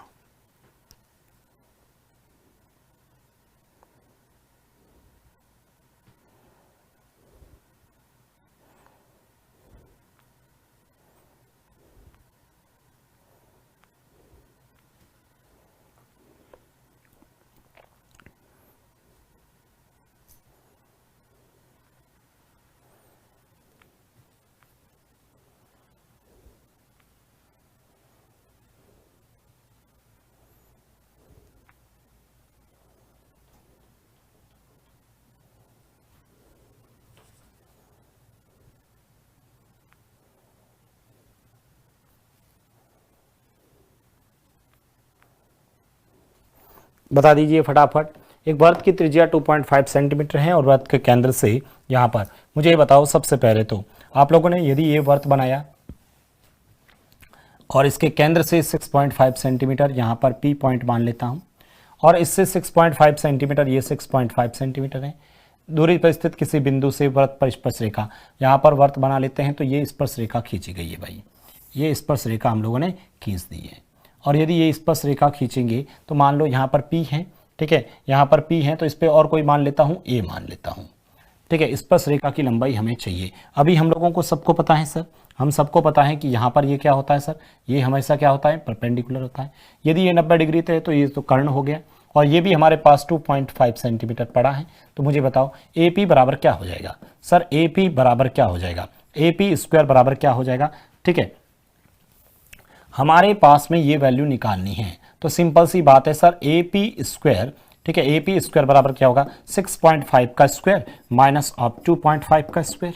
Speaker 1: बता दीजिए फटाफट। एक वर्त की त्रिज्या 2.5 सेंटीमीटर है और वर्त के केंद्र से यहाँ पर मुझे ये बताओ, सबसे पहले तो आप लोगों ने यदि ये वर्त बनाया और इसके केंद्र से 6.5 सेंटीमीटर यहाँ पर पी पॉइंट मान लेता हूँ, और इससे 6.5 सेंटीमीटर, ये 6.5 सेंटीमीटर है, दूरी पर स्थित किसी बिंदु से वर्त पर स्पर्श रेखा, यहाँ पर वर्त बना लेते हैं तो ये स्पर्श रेखा खींची गई है भाई, ये स्पर्श रेखा हम लोगों ने खींच दी है। और यदि ये स्पर्श रेखा खींचेंगे तो मान लो यहाँ पर P है, ठीक है, यहाँ पर P है तो इस पर और कोई मान लेता हूँ, A मान लेता हूँ, ठीक है। स्पर्श रेखा की लंबाई हमें चाहिए। अभी हम लोगों को सबको पता है सर, हम सबको पता है कि यहाँ पर ये क्या होता है सर, ये हमेशा क्या होता है, परपेंडिकुलर होता है। यदि ये 90 डिग्री है तो ये तो कर्ण हो गया, और ये भी हमारे पास 2.5 सेंटीमीटर पड़ा है। तो मुझे बताओ AP बराबर क्या हो जाएगा सर, AP बराबर क्या हो जाएगा, AP स्क्वायर बराबर क्या हो जाएगा, ठीक है। हमारे पास में ये वैल्यू निकालनी है, तो सिंपल सी बात है सर, AP स्क्वायर, ठीक है, AP स्क्वायर बराबर क्या होगा, 6.5 का स्क्वायर माइनस ऑफ 2.5 का स्क्वायर,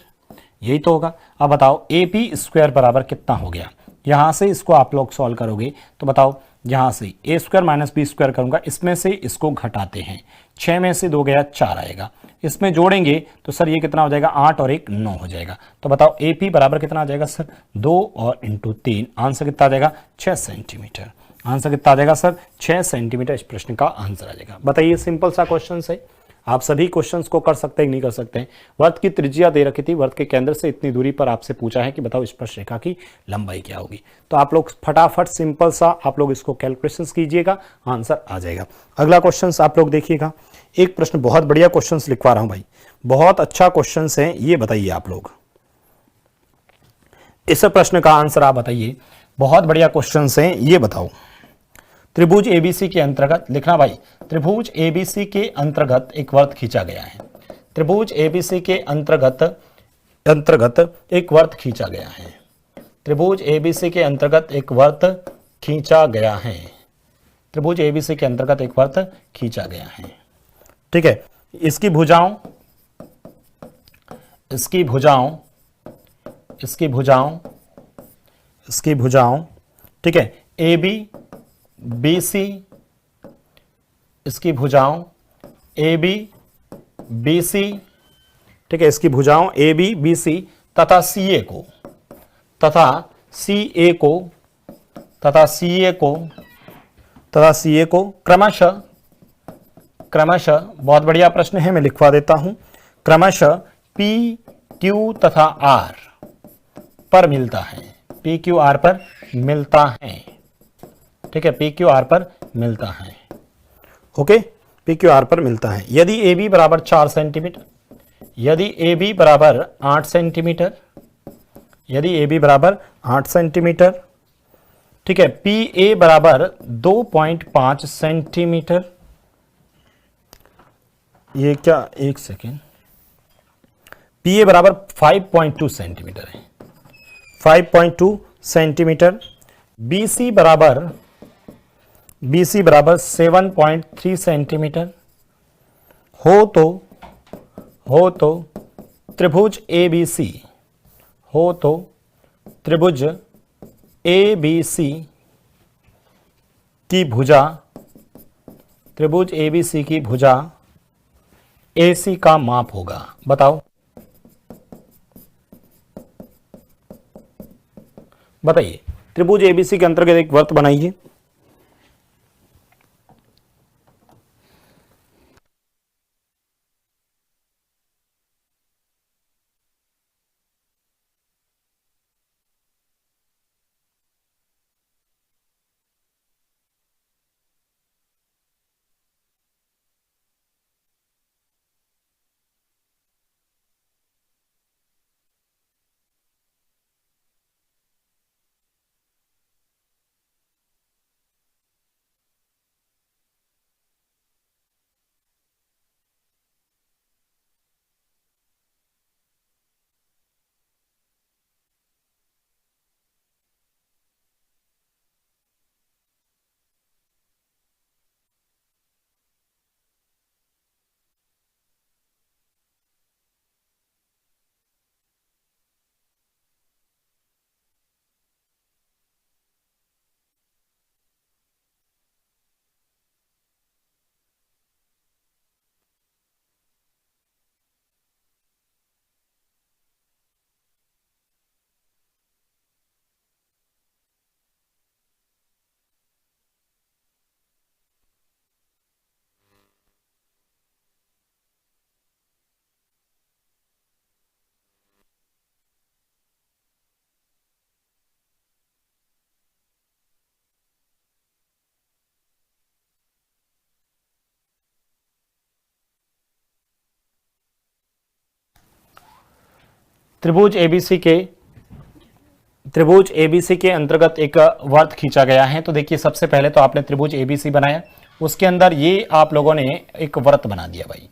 Speaker 1: यही तो होगा। अब बताओ AP स्क्वायर बराबर कितना हो गया, यहां से इसको आप लोग सॉल्व करोगे तो बताओ, यहां से A square minus B square करूंगा, इसमें से इसको घटाते हैं, 6 में से 2 गया 4 आएगा, इसमें जोड़ेंगे तो सर ये कितना हो जाएगा, 8 और 1 9 हो जाएगा। तो बताओ AP बराबर कितना आ जाएगा सर, 2 और इंटू 3, आंसर कितना आ जाएगा, 6 सेंटीमीटर। आंसर कितना आ जाएगा सर, 6 सेंटीमीटर इस प्रश्न का आंसर आ जाएगा। बताइए, सिंपल सा क्वेश्चन है, आप सभी क्वेश्चंस को कर सकते हैं, नहीं कर सकते हैं। वर्त की त्रिज्या दे रखी थी, वर्त के केंद्र से इतनी दूरी पर आपसे पूछा है कि बताओ स्पर्श रेखा की लंबाई क्या होगी। तो आप लोग फटाफट सिंपल सा आप लोग इसको कैलकुलेशंस कीजिएगा, आंसर आ जाएगा। अगला क्वेश्चन आप लोग देखिएगा, एक प्रश्न बहुत बढ़िया क्वेश्चन लिखवा रहा हूं भाई, बहुत अच्छा क्वेश्चन है, ये बताइए आप लोग, इस प्रश्न का आंसर आप बताइए, बहुत बढ़िया क्वेश्चन है, ये बताओ। त्रिभुज ABC के अंतर्गत लिखना भाई, त्रिभुज ABC के अंतर्गत एक वर्त खींचा गया है, त्रिभुज ABC के अंतर्गत एक वर्त खींचा गया है, त्रिभुज ABC के अंतर्गत एक वर्त खींचा गया है, त्रिभुज ABC के अंतर्गत एक वर्त खींचा गया है, ठीक है। इसकी भुजाओं, इसकी भुजाओं, इसकी भुजाओं, इसकी भुजाओं, ठीक है, AB BC, इसकी भुजाओं AB BC, ठीक है, इसकी भुजाओं AB BC तथा CA को, तथा CA को, तथा CA को, तथा CA को क्रमशः, क्रमशः, बहुत बढ़िया प्रश्न है, मैं लिखवा देता हूं, क्रमशः P Q तथा R पर मिलता है, P Q R पर मिलता है, ठीक है, P Q R पर मिलता है, ओके, P Q R पर मिलता है। यदि AB बराबर 4 सेंटीमीटर, यदि AB बराबर 8 सेंटीमीटर, यदि AB बराबर 8 सेंटीमीटर, ठीक है, PA बराबर 2.5 सेंटीमीटर, ये क्या, एक सेकेंड, PA बराबर 5.2 सेंटीमीटर है, 5.2 सेंटीमीटर, BC बराबर, BC बराबर 7.3 सेंटीमीटर हो तो त्रिभुज ABC, हो तो त्रिभुज ABC की भुजा, त्रिभुज ABC की भुजा AC का माप होगा। बताओ, बताइए, त्रिभुज ABC के अंतर्गत एक वर्त बनाइए, त्रिभुज एबीसी के अंतर्गत एक वर्त खींचा गया है। तो देखिए सबसे पहले तो आपने त्रिभुज एबीसी बनाया, उसके अंदर ये आप लोगों ने एक वर्त बना दिया भाई,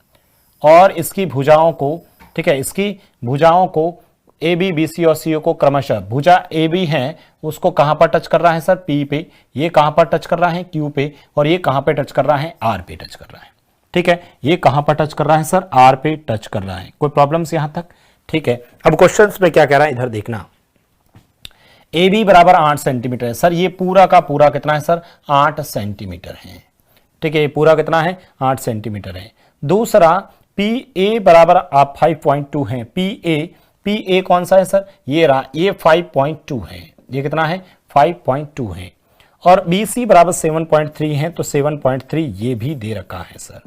Speaker 1: और इसकी भुजाओं को, ठीक है, इसकी भुजाओं को ए बी बी सी और सी ओ को क्रमशः, भुजा ए बी है उसको कहां पर टच कर रहा है सर, पी पे, ये कहां पर टच कर रहा है, क्यू पे, और ये कहां पे टच कर रहा है, आर पे टच कर रहा है। ठीक है, ये कहां पर टच कर रहा है सर, आर पे टच कर रहा है। कोई प्रॉब्लम्स यहां तक? ठीक है, अब क्वेश्चंस में क्या कह रहा है इधर देखना। ए बी बराबर 8 सेंटीमीटर है सर, ये पूरा का पूरा कितना है सर, 8 सेंटीमीटर है। ठीक है, ये पूरा कितना है, 8 सेंटीमीटर है। दूसरा पी ए बराबर आप 5.2 है, पी ए कौन सा है सर, ये रहा, ये 5.2 है, ये कितना है, 5.2 है। और बी सी बराबर 7.3 है, तो 7.3 ये भी दे रखा है सर।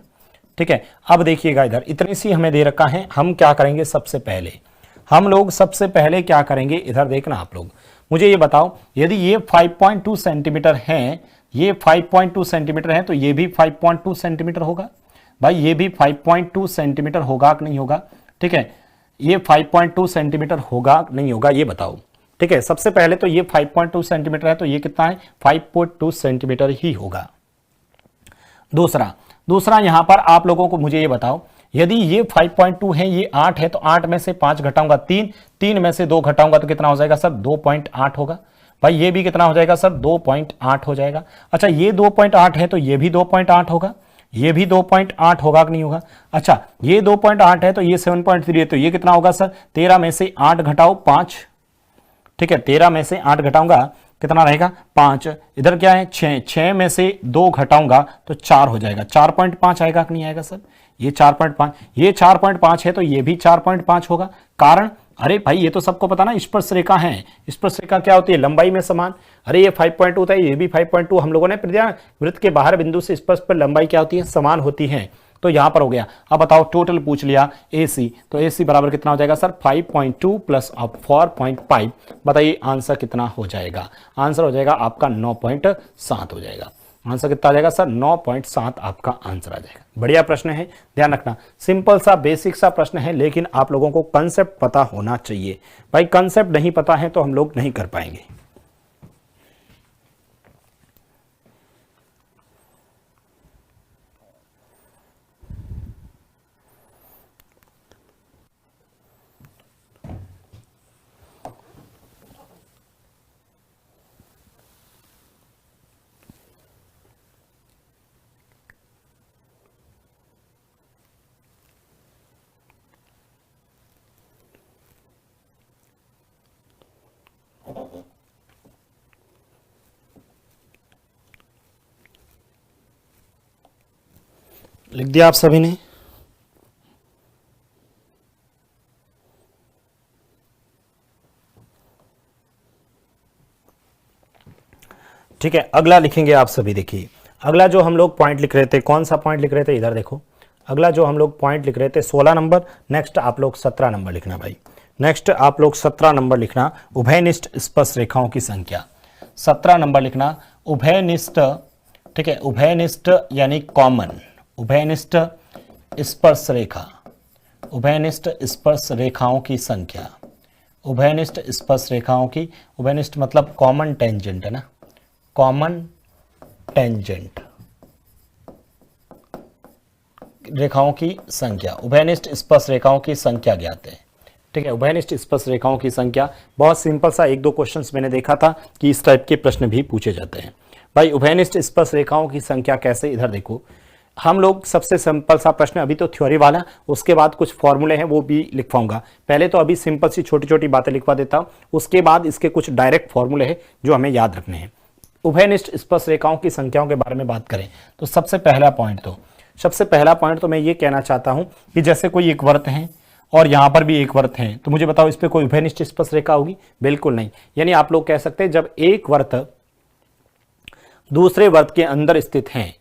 Speaker 1: ठीक है, अब देखिएगा इधर इतनी सी हमें दे रखा है, हम क्या करेंगे, सबसे पहले हम लोग सबसे पहले क्या करेंगे, इधर देखना आप लोग, मुझे ये बताओ, यदि ये 5.2 सेंटीमीटर है, ये 5.2 सेंटीमीटर है, तो ये भी 5.2 सेंटीमीटर होगा भाई, ये भी 5.2 सेंटीमीटर होगा कि नहीं होगा। ठीक है, ये 5.2 सेंटीमीटर होगा कि नहीं होगा, ये बताओ। ठीक है, सबसे पहले तो ये 5.2 सेंटीमीटर है, तो ये कितना है, 5.2 सेंटीमीटर ही होगा। दूसरा यहां पर आप लोगों को मुझे ये बताओ, यदि ये 5.2 है, ये 8 है, तो 8 में से 5 घटाऊंगा 3, 3 में से 2 घटाऊंगा तो कितना हो जाएगा सर, 2.8 होगा भाई। ये भी कितना हो जाएगा सर, 2.8 हो जाएगा। अच्छा, ये 2.8 है तो ये भी 2.8 होगा, ये भी 2.8 होगा कि नहीं होगा। अच्छा, ये 2.8 है तो ये 7.3 है, तो ये कितना होगा सर, 13 में से 8 घटाओ 5। ठीक है, 13 में से 8 घटाऊंगा कितना रहेगा, 5। इधर क्या है, 6 में से 2 घटाऊंगा तो 4 हो जाएगा, 4.5 आएगा कि नहीं आएगा सर, ये 4.5, ये 4.5 है तो ये भी 4.5 होगा। कारण, अरे भाई ये तो सबको पता ना, स्पर्श रेखा है, स्पर्श रेखा क्या होती है, लंबाई में समान। अरे ये 5.2 होता है, ये भी 5.2, हम लोगों ने वृत्त के बाहर बिंदु से स्पर्श पर लंबाई क्या होती है, समान होती है। तो यहां पर हो गया। अब बताओ टोटल पूछ लिया AC, तो AC बराबर कितना हो जाएगा सर, 5.2 प्लस 4.5, बताइए आंसर कितना हो जाएगा। आंसर हो जाएगा आपका 9.7 हो जाएगा। आंसर कितना आ जाएगा सर, 9.7 आपका आंसर आ जाएगा। बढ़िया प्रश्न है, ध्यान रखना, सिंपल सा बेसिक सा प्रश्न है, लेकिन आप लोगों को कंसेप्ट पता होना चाहिए भाई। कंसेप्ट नहीं पता है तो हम लोग नहीं कर पाएंगे। लिख दिया आप सभी ने? ठीक है, अगला लिखेंगे आप सभी। देखिए अगला जो हम लोग पॉइंट लिख रहे थे, कौन सा पॉइंट लिख रहे थे, इधर देखो। अगला जो हम लोग पॉइंट लिख रहे थे 16 नंबर, नेक्स्ट आप लोग 17 नंबर लिखना भाई। नेक्स्ट आप लोग 17 नंबर लिखना, उभयनिष्ठ स्पर्श रेखाओं की संख्या। 17 नंबर लिखना उभयनिष्ठ, ठीक है, उभयनिष्ठ यानी कॉमन, उभयनिष्ठ स्पर्श रेखा, उभयनिष्ठ स्पर्श रेखाओं की संख्या, उभयनिष्ठ स्पर्श रेखाओं की, उभयनिष्ठ मतलब कॉमन टेंजेंट है ना, कॉमन टेंजेंट रेखाओं की संख्या, उभयनिष्ठ स्पर्श रेखाओं की संख्या ज्ञात है। ठीक है, उभयनिष्ठ स्पर्श रेखाओं की संख्या, बहुत सिंपल सा 1-2 क्वेश्चंस मैंने देखा था कि इस टाइप के प्रश्न भी पूछे जाते हैं भाई। उभयनिष्ठ स्पर्श रेखाओं की संख्या कैसे, इधर देखो हम लोग सबसे सिंपल सा प्रश्न, अभी तो थ्योरी वाला, उसके बाद कुछ फॉर्मूले हैं वो भी लिखवाऊंगा। पहले तो अभी सिंपल सी छोटी छोटी बातें लिखवा देता हूं, उसके बाद इसके कुछ डायरेक्ट फॉर्मूले हैं जो हमें याद रखने हैं। उभयनिष्ठ स्पर्श रेखाओं की संख्याओं के बारे में बात करें तो सबसे पहला पॉइंट तो मैं ये कहना चाहता हूं कि जैसे कोई एक वर्त है और यहां पर भी एक वर्त है, तो मुझे बताओ इस पे कोई उभयनिष्ठ स्पर्श रेखा होगी? बिल्कुल नहीं। यानी आप लोग कह सकते हैं जब एक वर्त दूसरे वर्त के अंदर स्थित है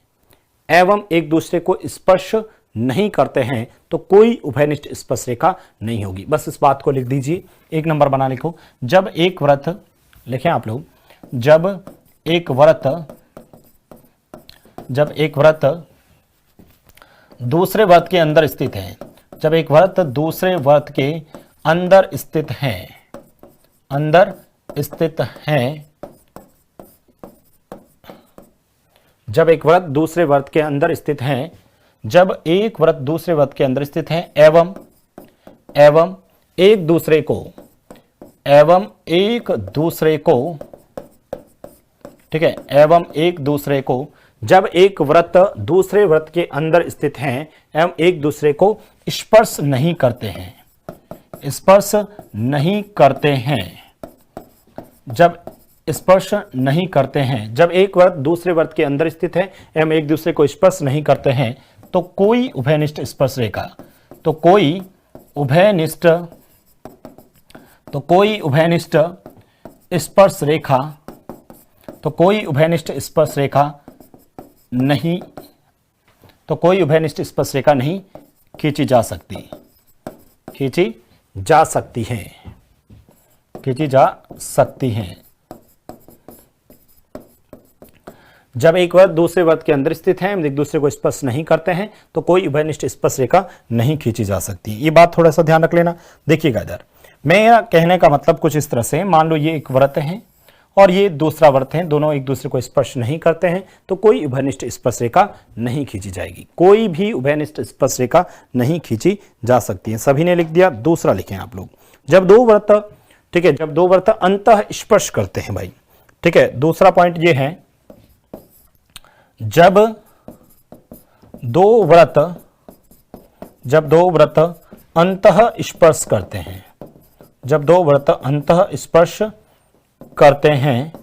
Speaker 1: एवं एक दूसरे को स्पर्श नहीं करते हैं तो कोई उभयनिष्ठ स्पर्श रेखा नहीं होगी। बस इस बात को लिख दीजिए, 1 नंबर बना लिखो। जब एक व्रत, लिखें आप लोग, जब एक व्रत दूसरे व्रत के अंदर स्थित है, जब एक व्रत दूसरे व्रत के अंदर स्थित हैं, अंदर स्थित हैं, जब एक वृत्त दूसरे वृत्त के अंदर स्थित हैं, जब एक वृत्त दूसरे वृत्त के अंदर स्थित हैं, एवं एक दूसरे को, एवं एक दूसरे को, ठीक है, एवं एक दूसरे को, जब एक वृत्त दूसरे वृत्त के अंदर स्थित हैं एवं एक दूसरे को स्पर्श नहीं करते हैं, स्पर्श नहीं करते हैं, जब स्पर्श नहीं करते हैं, जब एक वृत्त दूसरे वृत्त के अंदर स्थित है एवं एक दूसरे को स्पर्श नहीं करते हैं, तो कोई उभयनिष्ठ स्पर्श रेखा, तो कोई उभयनिष्ठ स्पर्श रेखा, तो कोई उभयनिष्ठ स्पर्श रेखा नहीं, तो कोई उभयनिष्ठ स्पर्श रेखा नहीं खींची जा सकती, खींची जा सकती है, खींची जा सकती है। जब एक वृत्त दूसरे वृत्त के अंदर स्थित है, एक दूसरे को स्पर्श नहीं करते हैं, तो कोई उभयनिष्ठ स्पर्श रेखा नहीं खींची जा सकती। ये बात थोड़ा सा ध्यान रख लेना। देखिएगा इधर, मेरा कहने का मतलब कुछ इस तरह से, मान लो ये एक वृत्त है और ये दूसरा वृत्त है, दोनों एक दूसरे को स्पर्श नहीं करते हैं, तो कोई उभयनिष्ठ स्पर्श रेखा नहीं खींची जाएगी, कोई भी उभयनिष्ठ स्पर्श रेखा नहीं खींची जा सकती है। सभी ने लिख दिया। दूसरा लिखें आप लोग, जब दो वृत्त, ठीक है, जब दो वृत्त अंतः स्पर्श करते हैं भाई, ठीक है, दूसरा पॉइंट ये है, जब दो वृत्त अंतः स्पर्श करते हैं, जब दो वृत्त अंतः स्पर्श करते हैं,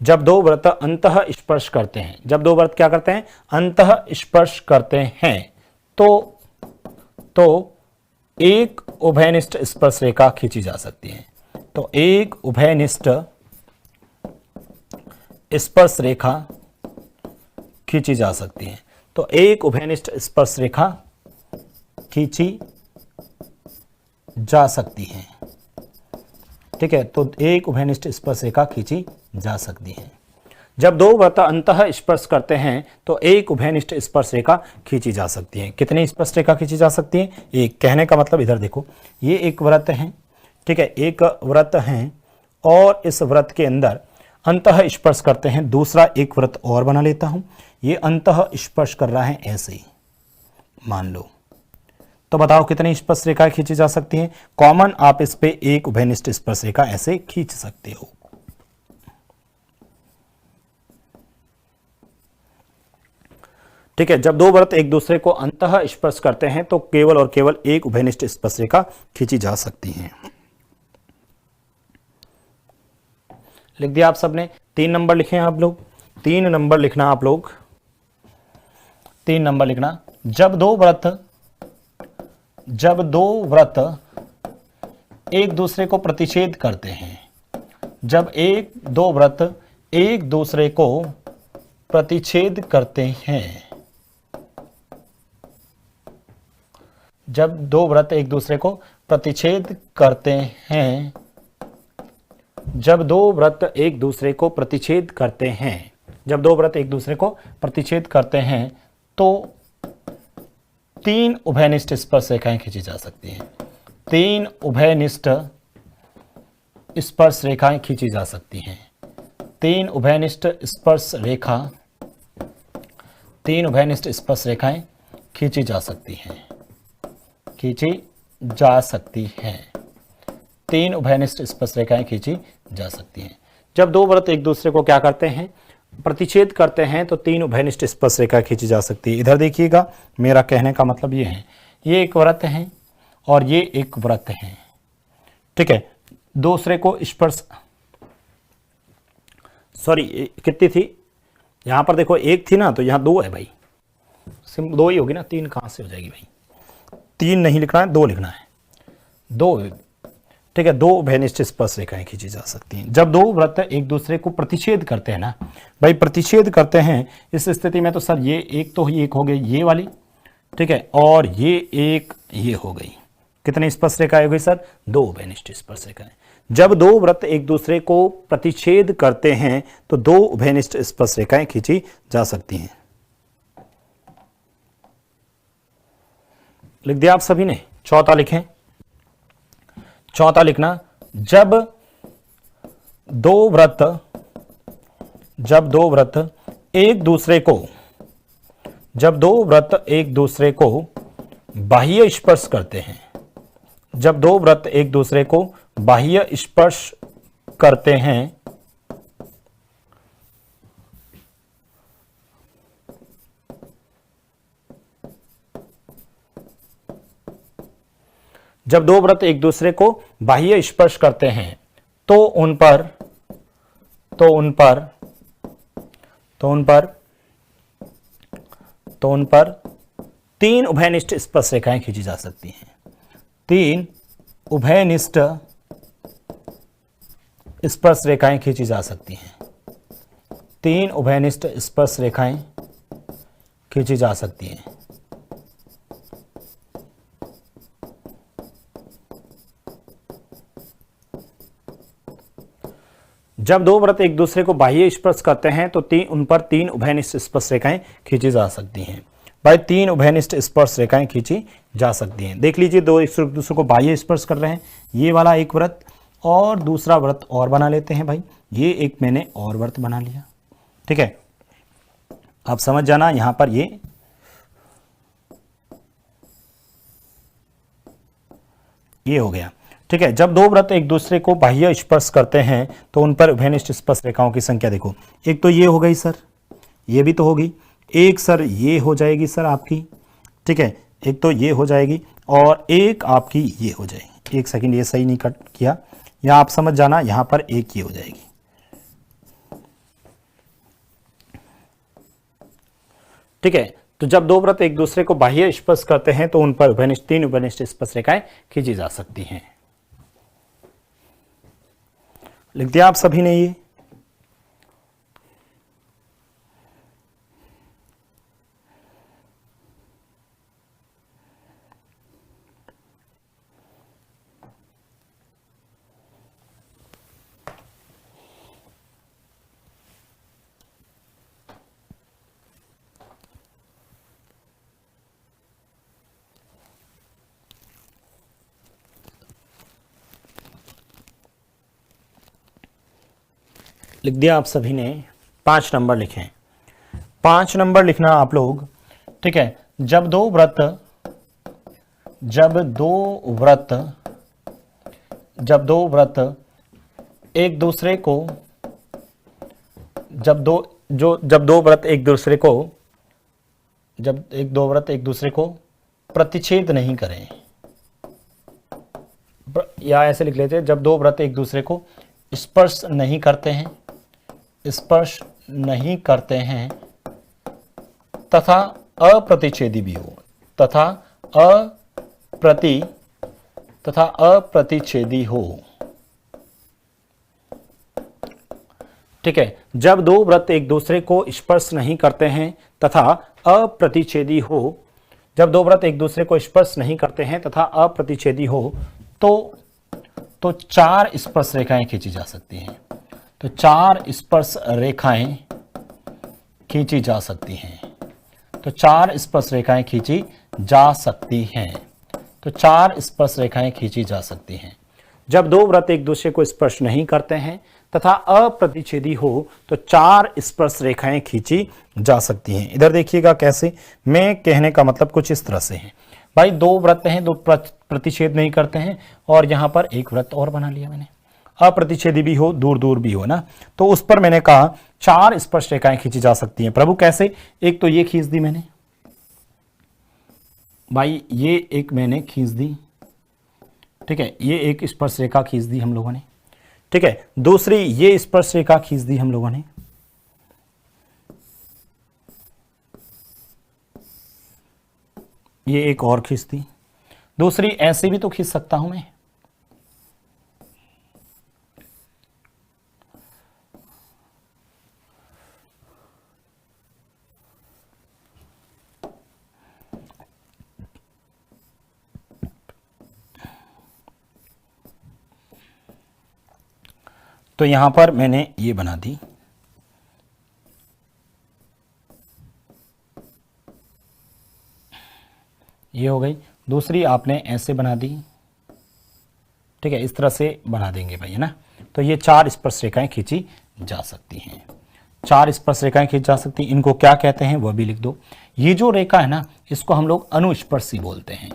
Speaker 1: जब दो वृत्त अंतः स्पर्श करते हैं, जब दो वृत्त क्या करते हैं, अंतः स्पर्श करते हैं, तो एक उभयनिष्ठ स्पर्श रेखा खींची जा सकती है, तो एक उभयनिष्ठ स्पर्श रेखा खींची जा सकती है, तो एक उभयनिष्ठ स्पर्श रेखा खींची जा सकती है, ठीक है, तो एक उभयनिष्ठ स्पर्श रेखा खींची जा सकती है। जब दो वृत्त अंतः स्पर्श करते हैं तो एक उभयनिष्ठ स्पर्श रेखा खींची जा सकती है। कितनी स्पर्श रेखा खींची जा सकती है? एक। कहने का मतलब इधर देखो, ये एक वृत्त है, ठीक है, एक वृत्त है और इस वृत्त के अंदर अंतः स्पर्श करते हैं, दूसरा एक वृत्त और बना लेता हूं, ये अंतः स्पर्श कर रहा है ऐसे ही मान लो, तो बताओ कितनी स्पर्श रेखाएं खींची जा सकती हैं? कॉमन आप इस पे एक उभयनिष्ठ स्पर्श रेखा ऐसे खींच सकते हो। ठीक है, जब दो वृत्त एक दूसरे को अंतः स्पर्श करते हैं तो केवल और केवल एक उभयनिष्ठ स्पर्श रेखा खींची जा सकती है। लिख दिया आप सबने? 3 नंबर लिखे हैं आप लोग, 3 नंबर लिखना आप लोग, 3 नंबर लिखना। जब दो वृत्त एक दूसरे को प्रतिच्छेद करते हैं, जब दो वृत्त एक दूसरे को प्रतिच्छेद करते हैं, जब दो वृत्त एक दूसरे को प्रतिच्छेद करते हैं, जब दो वृत्त एक दूसरे को प्रतिच्छेद करते हैं, जब दो वृत्त एक दूसरे को प्रतिच्छेद करते हैं तो 3 उभयनिष्ठ स्पर्श रेखाएं खींची जा सकती हैं। 3 उभयनिष्ठ स्पर्श रेखाएं खींची जा सकती हैं। 3 उभयनिष्ठ स्पर्श रेखा, 3 उभयनिष्ठ स्पर्श रेखाएं खींची जा सकती हैं, खींची जा सकती हैं। 3 उभयनिष्ठ स्पर्श रेखाएं खींची जा सकती हैं। जब दो वृत्त एक दूसरे को क्या करते हैं? प्रतिच्छेद करते हैं, तो 3 उभयनिष्ठ स्पर्श रेखा खींची जा सकती है। इधर देखिएगा, मेरा कहने का मतलब ये है, ये एक वृत्त है और ये एक वृत्त है, ठीक है, दूसरे को स्पर्श, सॉरी कितनी थी यहां पर देखो, एक थी ना, तो यहां 2 है भाई, सिर्फ 2 ही होगी ना, 3 कहां से हो जाएगी भाई? 3 नहीं लिखना है, 2 लिखना है, 2, ठीक है। 2 उभयनिष्ठ स्पर्श रेखाएं खींची जा सकती हैं। जब दो वृत्त एक दूसरे को प्रतिच्छेद करते हैं ना भाई, प्रतिच्छेद करते हैं, इस स्थिति में तो सर ये एक तो एक हो गई ये वाली, ठीक है, और ये एक ये हो गई। कितनी स्पर्श रेखाएं हो गई सर? 2 उभयनिष्ठ स्पर्श रेखाएं। जब दो वृत्त एक दूसरे को प्रतिच्छेद करते हैं तो 2 उभयनिष्ठ स्पर्श रेखाएं खींची जा सकती हैं। लिख दिया आप सभी ने। चौथा लिखें, चौथा लिखना, जब दो वृत्त एक दूसरे को, जब दो वृत्त एक दूसरे को बाह्य स्पर्श करते हैं, जब दो वृत्त एक दूसरे को बाह्य स्पर्श करते हैं, जब दो वृत्त एक दूसरे को बाह्य स्पर्श करते हैं तो उन पर तीन उभयनिष्ठ स्पर्श रेखाएं खींची जा सकती हैं। तीन उभयनिष्ठ स्पर्श रेखाएं खींची जा सकती हैं। तीन उभयनिष्ठ स्पर्श रेखाएं खींची जा सकती हैं। जब दो वृत्त एक दूसरे को बाह्य स्पर्श करते हैं तो उन पर तीन उभयनिष्ठ स्पर्श रेखाएं खींची जा सकती हैं। भाई तीन उभयनिष्ठ स्पर्श रेखाएं खींची जा सकती हैं। देख लीजिए, दो एक दूसरे को बाह्य स्पर्श कर रहे हैं, ये वाला एक वृत्त और दूसरा वृत्त और बना लेते हैं। भाई ये एक मैंने और वृत्त बना लिया, ठीक है। आप समझ जाना, यहां पर ये हो गया, ठीक है। जब दो वृत्त एक दूसरे को बाह्य स्पर्श करते हैं तो उन पर उभयनिष्ठ स्पर्श रेखाओं की संख्या देखो, एक तो ये हो गई सर, ये भी तो होगी, एक सर ये हो जाएगी सर आपकी, ठीक है, एक तो ये हो जाएगी और एक आपकी ये हो जाएगी। एक सेकंड, ये सही नहीं कट किया, यहां आप समझ जाना, यहां पर एक ये हो जाएगी, ठीक है। तो जब दो वृत्त एक दूसरे को बाह्य स्पर्श करते हैं तो उन पर तीन उभयनिष्ठ स्पर्श रेखाएं खींची जा सकती हैं। लिख दिया आप सभी ने ये। लिख दिया आप सभी ने। 5 नंबर लिखें, 5 नंबर लिखना आप लोग, ठीक है। जब दो वृत्त एक दूसरे को, जब दो वृत्त एक दूसरे को प्रतिच्छेद नहीं करें, या ऐसे लिख लेते हैं, जब दो वृत्त एक दूसरे को स्पर्श नहीं करते हैं तथा अप्रतिच्छेदी भी हो, तथा अप्रतिच्छेदी हो, ठीक है। जब दो वृत्त एक दूसरे को स्पर्श नहीं करते हैं तथा अप्रतिच्छेदी हो, जब दो वृत्त एक दूसरे को स्पर्श नहीं करते हैं तथा अप्रतिच्छेदी हो तो 4 स्पर्श रेखाएं खींची जा सकती हैं। तो 4 स्पर्श रेखाएं खींची जा सकती हैं। तो 4 स्पर्श रेखाएं खींची जा सकती हैं। तो 4 स्पर्श रेखाएं खींची जा सकती हैं। जब दो वृत्त एक दूसरे को स्पर्श नहीं करते हैं तथा अप्रतिच्छेदी हो तो 4 स्पर्श रेखाएं खींची जा सकती हैं। इधर देखिएगा कैसे, मैं कहने का मतलब कुछ इस तरह से है। भाई दो वृत्त हैं, दो प्रतिच्छेद नहीं करते हैं और यहां पर एक वृत्त और बना लिया मैंने, अप्रतिच्छेदी भी हो, दूर दूर भी हो ना, तो उस पर मैंने कहा 4 स्पर्श रेखाएं खींची जा सकती हैं। प्रभु कैसे, एक तो ये खींच दी मैंने, भाई ये एक मैंने खींच दी, ठीक है, ये एक स्पर्श रेखा खींच दी हम लोगों ने, ठीक है। दूसरी ये स्पर्श रेखा खींच दी हम लोगों ने, ये एक और खींच दी। दूसरी ऐसे भी तो खींच सकता हूं मैं, तो यहां पर मैंने ये बना दी, ये हो गई। दूसरी आपने ऐसे बना दी, ठीक है, इस तरह से बना देंगे भाई, है ना। तो ये 4 स्पर्श रेखाएं खींची जा सकती हैं, 4 स्पर्श रेखाएं खींची जा सकती हैं। इनको क्या कहते हैं वह भी लिख दो। ये जो रेखा है ना, इसको हम लोग अनुस्पर्शी बोलते हैं।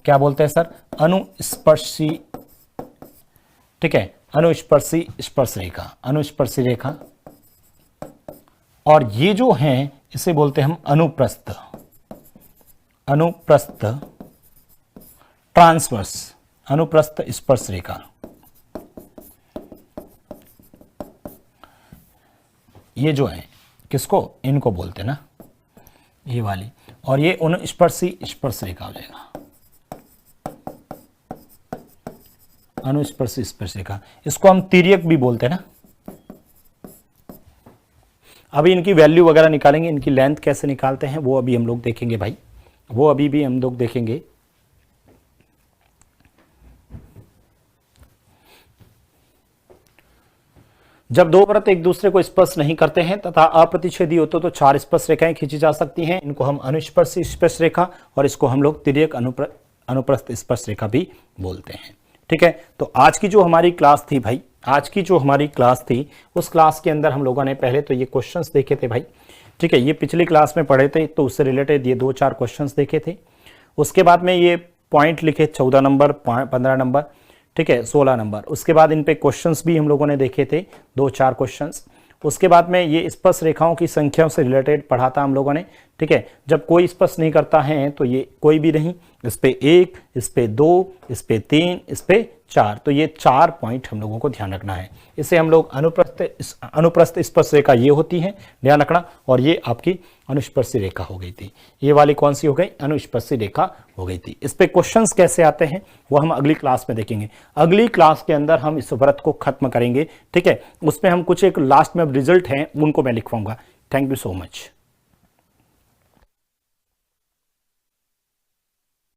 Speaker 1: क्या बोलते हैं सर? अनुस्पर्शी, ठीक है, अनुस्पर्शी स्पर्श रेखा, अनुस्पर्शी रेखा। और ये जो है इसे बोलते हैं हम अनुप्रस्थ, अनुप्रस्थ ट्रांसवर्स, अनुप्रस्थ स्पर्श रेखा। ये जो है किसको? इनको बोलते हैं ना, ये वाली। और ये अनुस्पर्शी स्पर्श रेखा हो जाएगा, अनुस्पर्शी स्पर्श रेखा। इसको हम तिर्यक भी बोलते हैं ना। अभी इनकी वैल्यू वगैरह निकालेंगे, इनकी लेंथ कैसे निकालते हैं वो अभी हम लोग देखेंगे भाई, वो अभी भी हम लोग देखेंगे। जब दो वृत्त एक दूसरे को स्पर्श नहीं करते हैं तथा अप्रतिच्छेदी होते तो 4 स्पर्श रेखाएं खींची जा सकती हैं। इनको हम अनुस्पर्शी स्पर्श रेखा और इसको हम लोग तिर्यक अनुप्रस्थ स्पर्श रेखा भी बोलते हैं। ठीक है, तो आज की जो हमारी क्लास थी भाई, आज की जो हमारी क्लास थी उस क्लास के अंदर हम लोगों ने पहले तो ये क्वेश्चंस देखे थे भाई। ठीक है, ये पिछली क्लास में पढ़े थे तो उससे रिलेटेड ये 2-4 क्वेश्चंस देखे थे। उसके बाद में ये पॉइंट लिखे 14 नंबर, 15 नंबर, ठीक है, 16 नंबर। उसके बाद इन पे क्वेश्चंस भी हम लोगों ने देखे थे 2-4 क्वेश्चंस। उसके बाद में ये स्पर्श रेखाओं की संख्याओं से रिलेटेड पढ़ा था हम लोगों ने। ठीक है, जब कोई स्पर्श नहीं करता है तो ये कोई भी नहीं, इस पे 1, इस पे 2, इस पे 3, इस पे 4, तो ये 4 पॉइंट हम लोगों को ध्यान रखना है। इसे हम लोग अनुप्रस्थ स्पर्श रेखा ये होती है, ध्यान रखना। और ये आपकी अनुस्पर्शी रेखा हो गई थी, ये वाली कौन सी हो गई? अनुस्पर्शी रेखा हो गई थी। इस पे क्वेश्चंस कैसे आते हैं वो हम अगली क्लास में देखेंगे। अगली क्लास के अंदर हम इस व्रत को खत्म करेंगे। ठीक है, उसमें हम कुछ एक लास्ट में रिजल्ट हैं उनको मैं लिखवाऊंगा। Thank you so much.